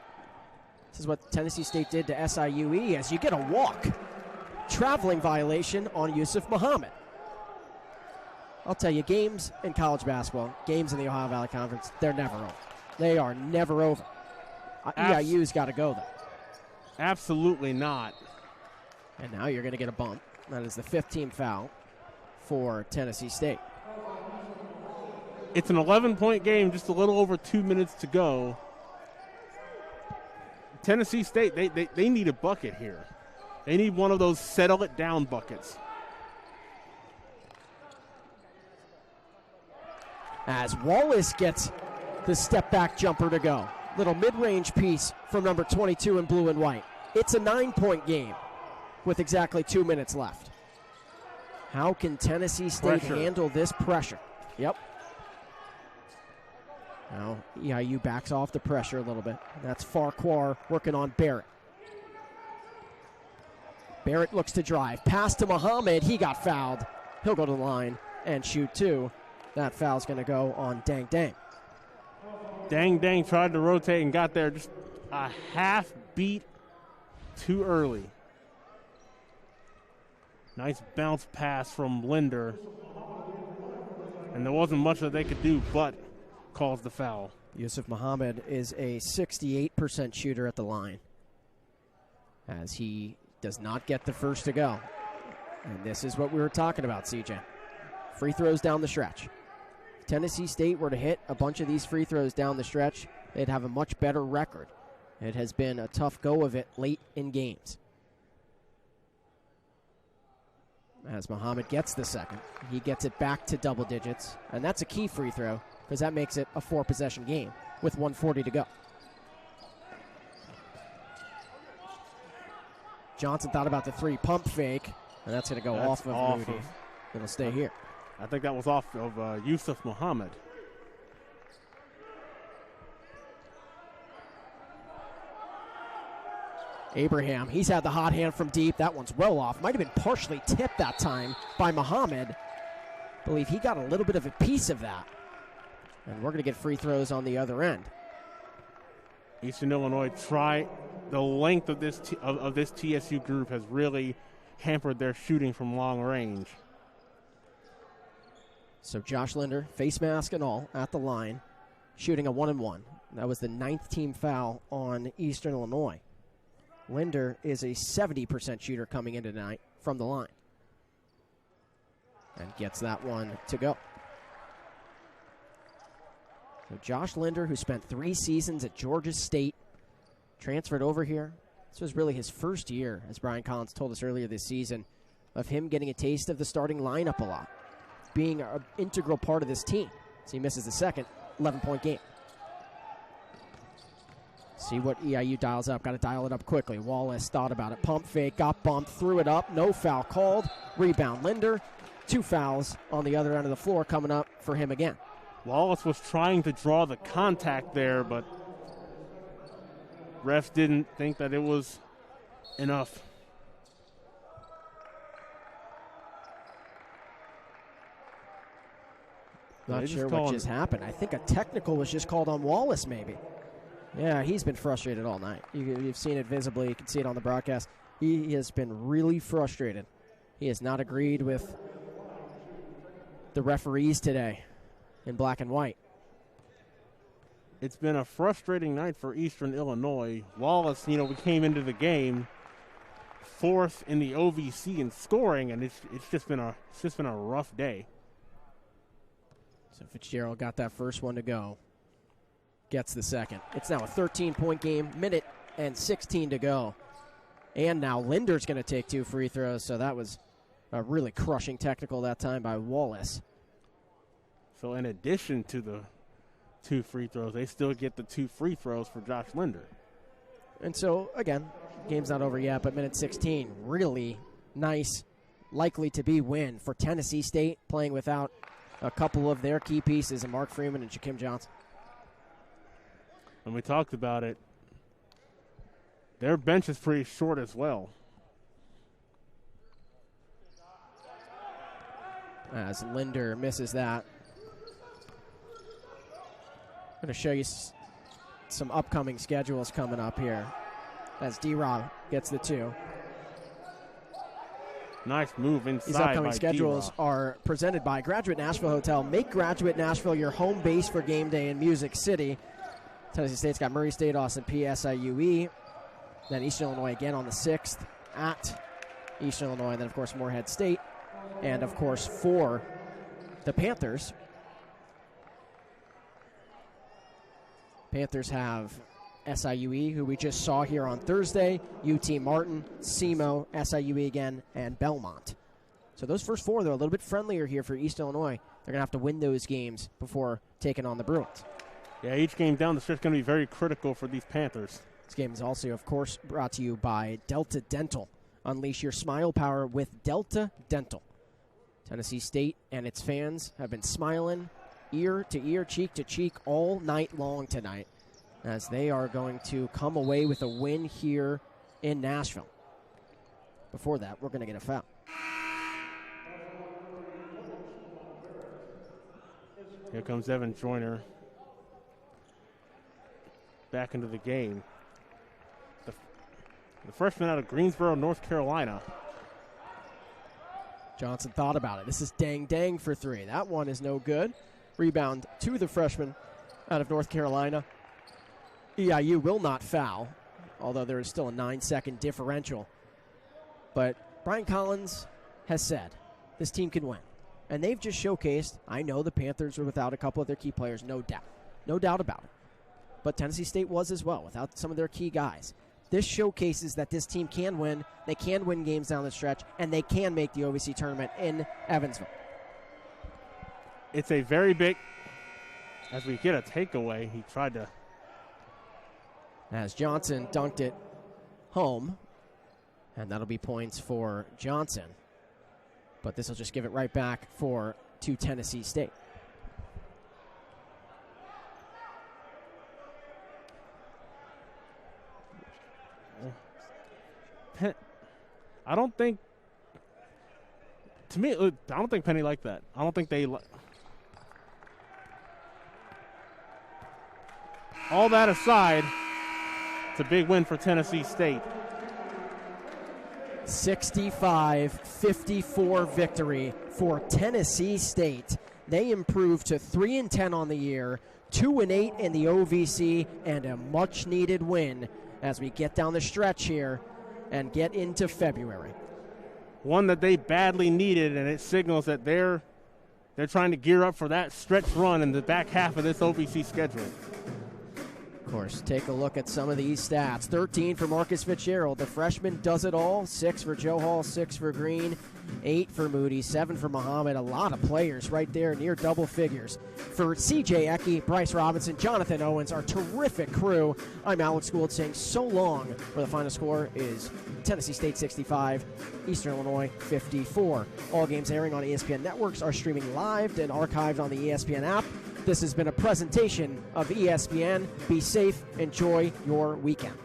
This is what Tennessee State did to SIUE as you get a walk. Traveling violation on Yusuf Muhammad. I'll tell you, games in college basketball, games in the Ohio Valley Conference, they're never over. They are never over. EIU's got to go, though. Absolutely not. And now you're going to get a bump. That is the 5th team foul for Tennessee State. It's an 11-point game, just a little over 2 minutes to go. Tennessee State, they need a bucket here. They need one of those settle-it-down buckets. As Wallace gets the step-back jumper to go. Little mid-range piece from number 22 in blue and white. It's a 9-point game with exactly 2 minutes left. How can Tennessee State handle this pressure? Yep. Now EIU backs off the pressure a little bit. That's Farquhar working on Barrett. Barrett looks to drive. Pass to Muhammad. He got fouled. He'll go to the line and shoot two. That foul's going to go on Dang Dang. Dang Dang tried to rotate and got there just a half beat too early. Nice bounce pass from Linder. And there wasn't much that they could do but calls the foul. Yusuf Muhammad is a 68% shooter at the line, as he does not get the first to go. And this is what we were talking about, CJ. Free throws down the stretch. If Tennessee State were to hit a bunch of these free throws down the stretch, they'd have a much better record. It has been a tough go of it late in games. As Muhammad gets the second, he gets it back to double digits, and that's a key free throw because that makes it a 4-possession game with 1:40 to go. Johnson thought about the three pump fake, and that's going to go off of Moody. It'll stay here. I think that was off of Yusuf Muhammad. Abraham, he's had the hot hand from deep. That one's well off. Might have been partially tipped that time by Muhammad. I believe he got a little bit of a piece of that. And we're going to get free throws on the other end. Eastern Illinois the length of this TSU group has really hampered their shooting from long range. So Josh Linder, face mask and all, at the line, shooting a 1-and-1. That was the 9th team foul on Eastern Illinois. Linder is a 70% shooter coming into tonight from the line. And gets that one to go. So Josh Linder, who spent 3 seasons at Georgia State, transferred over here. This was really his first year, as Brian Collins told us earlier this season, of him getting a taste of the starting lineup a lot, being an integral part of this team. So he misses the second 11-point game. See what EIU dials up. Got to dial it up quickly. Wallace thought about it. Pump fake, got bumped, threw it up. No foul called. Rebound Linder. 2 fouls on the other end of the floor coming up for him again. Wallace was trying to draw the contact there, but refs didn't think that it was enough. Not sure what just happened. I think a technical was just called on Wallace, maybe. Yeah, he's been frustrated all night. You've seen it visibly. You can see it on the broadcast. He has been really frustrated. He has not agreed with the referees today in black and white. It's been a frustrating night for Eastern Illinois. Wallace, we came into the game 4th in the OVC in scoring, and it's just been a rough day. So Fitzgerald got that first one to go. Gets the second. It's now a 13-point game, minute and 16 to go. And now Linder's going to take 2 free throws, so that was a really crushing technical that time by Wallace. So in addition to the 2 free throws, they still get the 2 free throws for Josh Linder. And so, again, game's not over yet, but minute 16, really nice, likely to be win for Tennessee State, playing without a couple of their key pieces in Mark Freeman and Jakim Johnson. When we talked about it, their bench is pretty short as well. As Linder misses that. I'm going to show you some upcoming schedules coming up here as D-Rob gets the 2. Nice move inside. These upcoming by schedules D-Rob. are presented by Graduate Nashville Hotel. Make Graduate Nashville your home base for game day in Music City. Tennessee State's got Murray State, Austin P, SIUE. Then Eastern Illinois again on the 6th at Eastern Illinois. And then, of course, Morehead State. And, of course, for the Panthers, Panthers have SIUE, who we just saw here on Thursday, UT Martin, SEMO, SIUE again, and Belmont. So those first 4, they're a little bit friendlier here for East Illinois. They're going to have to win those games before taking on the Bruins. Yeah, each game down the stretch is going to be very critical for these Panthers. This game is also, of course, brought to you by Delta Dental. Unleash your smile power with Delta Dental. Tennessee State and its fans have been smiling ear to ear, cheek to cheek all night long tonight, as they are going to come away with a win here in Nashville. Before that, we're going to get a foul. Here comes Evan Joyner back into the game. The freshman out of Greensboro, North Carolina. Johnson thought about it. This is dang for 3. That one is no good. Rebound to the freshman out of North Carolina. EIU will not foul, although there is still a 9-second differential. But Brian Collins has said this team can win. And they've just showcased, I know the Panthers were without a couple of their key players, no doubt. No doubt about it. But Tennessee State was as well, without some of their key guys. This showcases that this team can win. They can win games down the stretch, and they can make the OVC tournament in Evansville. It's a very big, as we get a takeaway, he tried to. As Johnson dunked it home, and that'll be points for Johnson. But this will just give it right back to Tennessee State. I don't think, to me, I don't think Penny liked that. I don't think they. All that aside, it's a big win for Tennessee State. 65-54 victory for Tennessee State. They improved to 3-10 on the year, 2-8 in the OVC, and a much-needed win as we get down the stretch here and get into February. One that they badly needed, and it signals that they're trying to gear up for that stretch run in the back half of this OVC schedule. Of course, take a look at some of these stats. 13 for Marcus Fitzgerald. The freshman does it all. 6 for Joe Hall, 6 for Green, 8 for Moody, 7 for Muhammad. A lot of players right there near double figures. For C.J. Ecke, Bryce Robinson, Jonathan Owens, our terrific crew, I'm Alex Gould saying so long, where the final score is Tennessee State 65, Eastern Illinois 54. All games airing on ESPN networks are streaming live and archived on the ESPN app. This has been a presentation of ESPN. Be safe. Enjoy your weekend.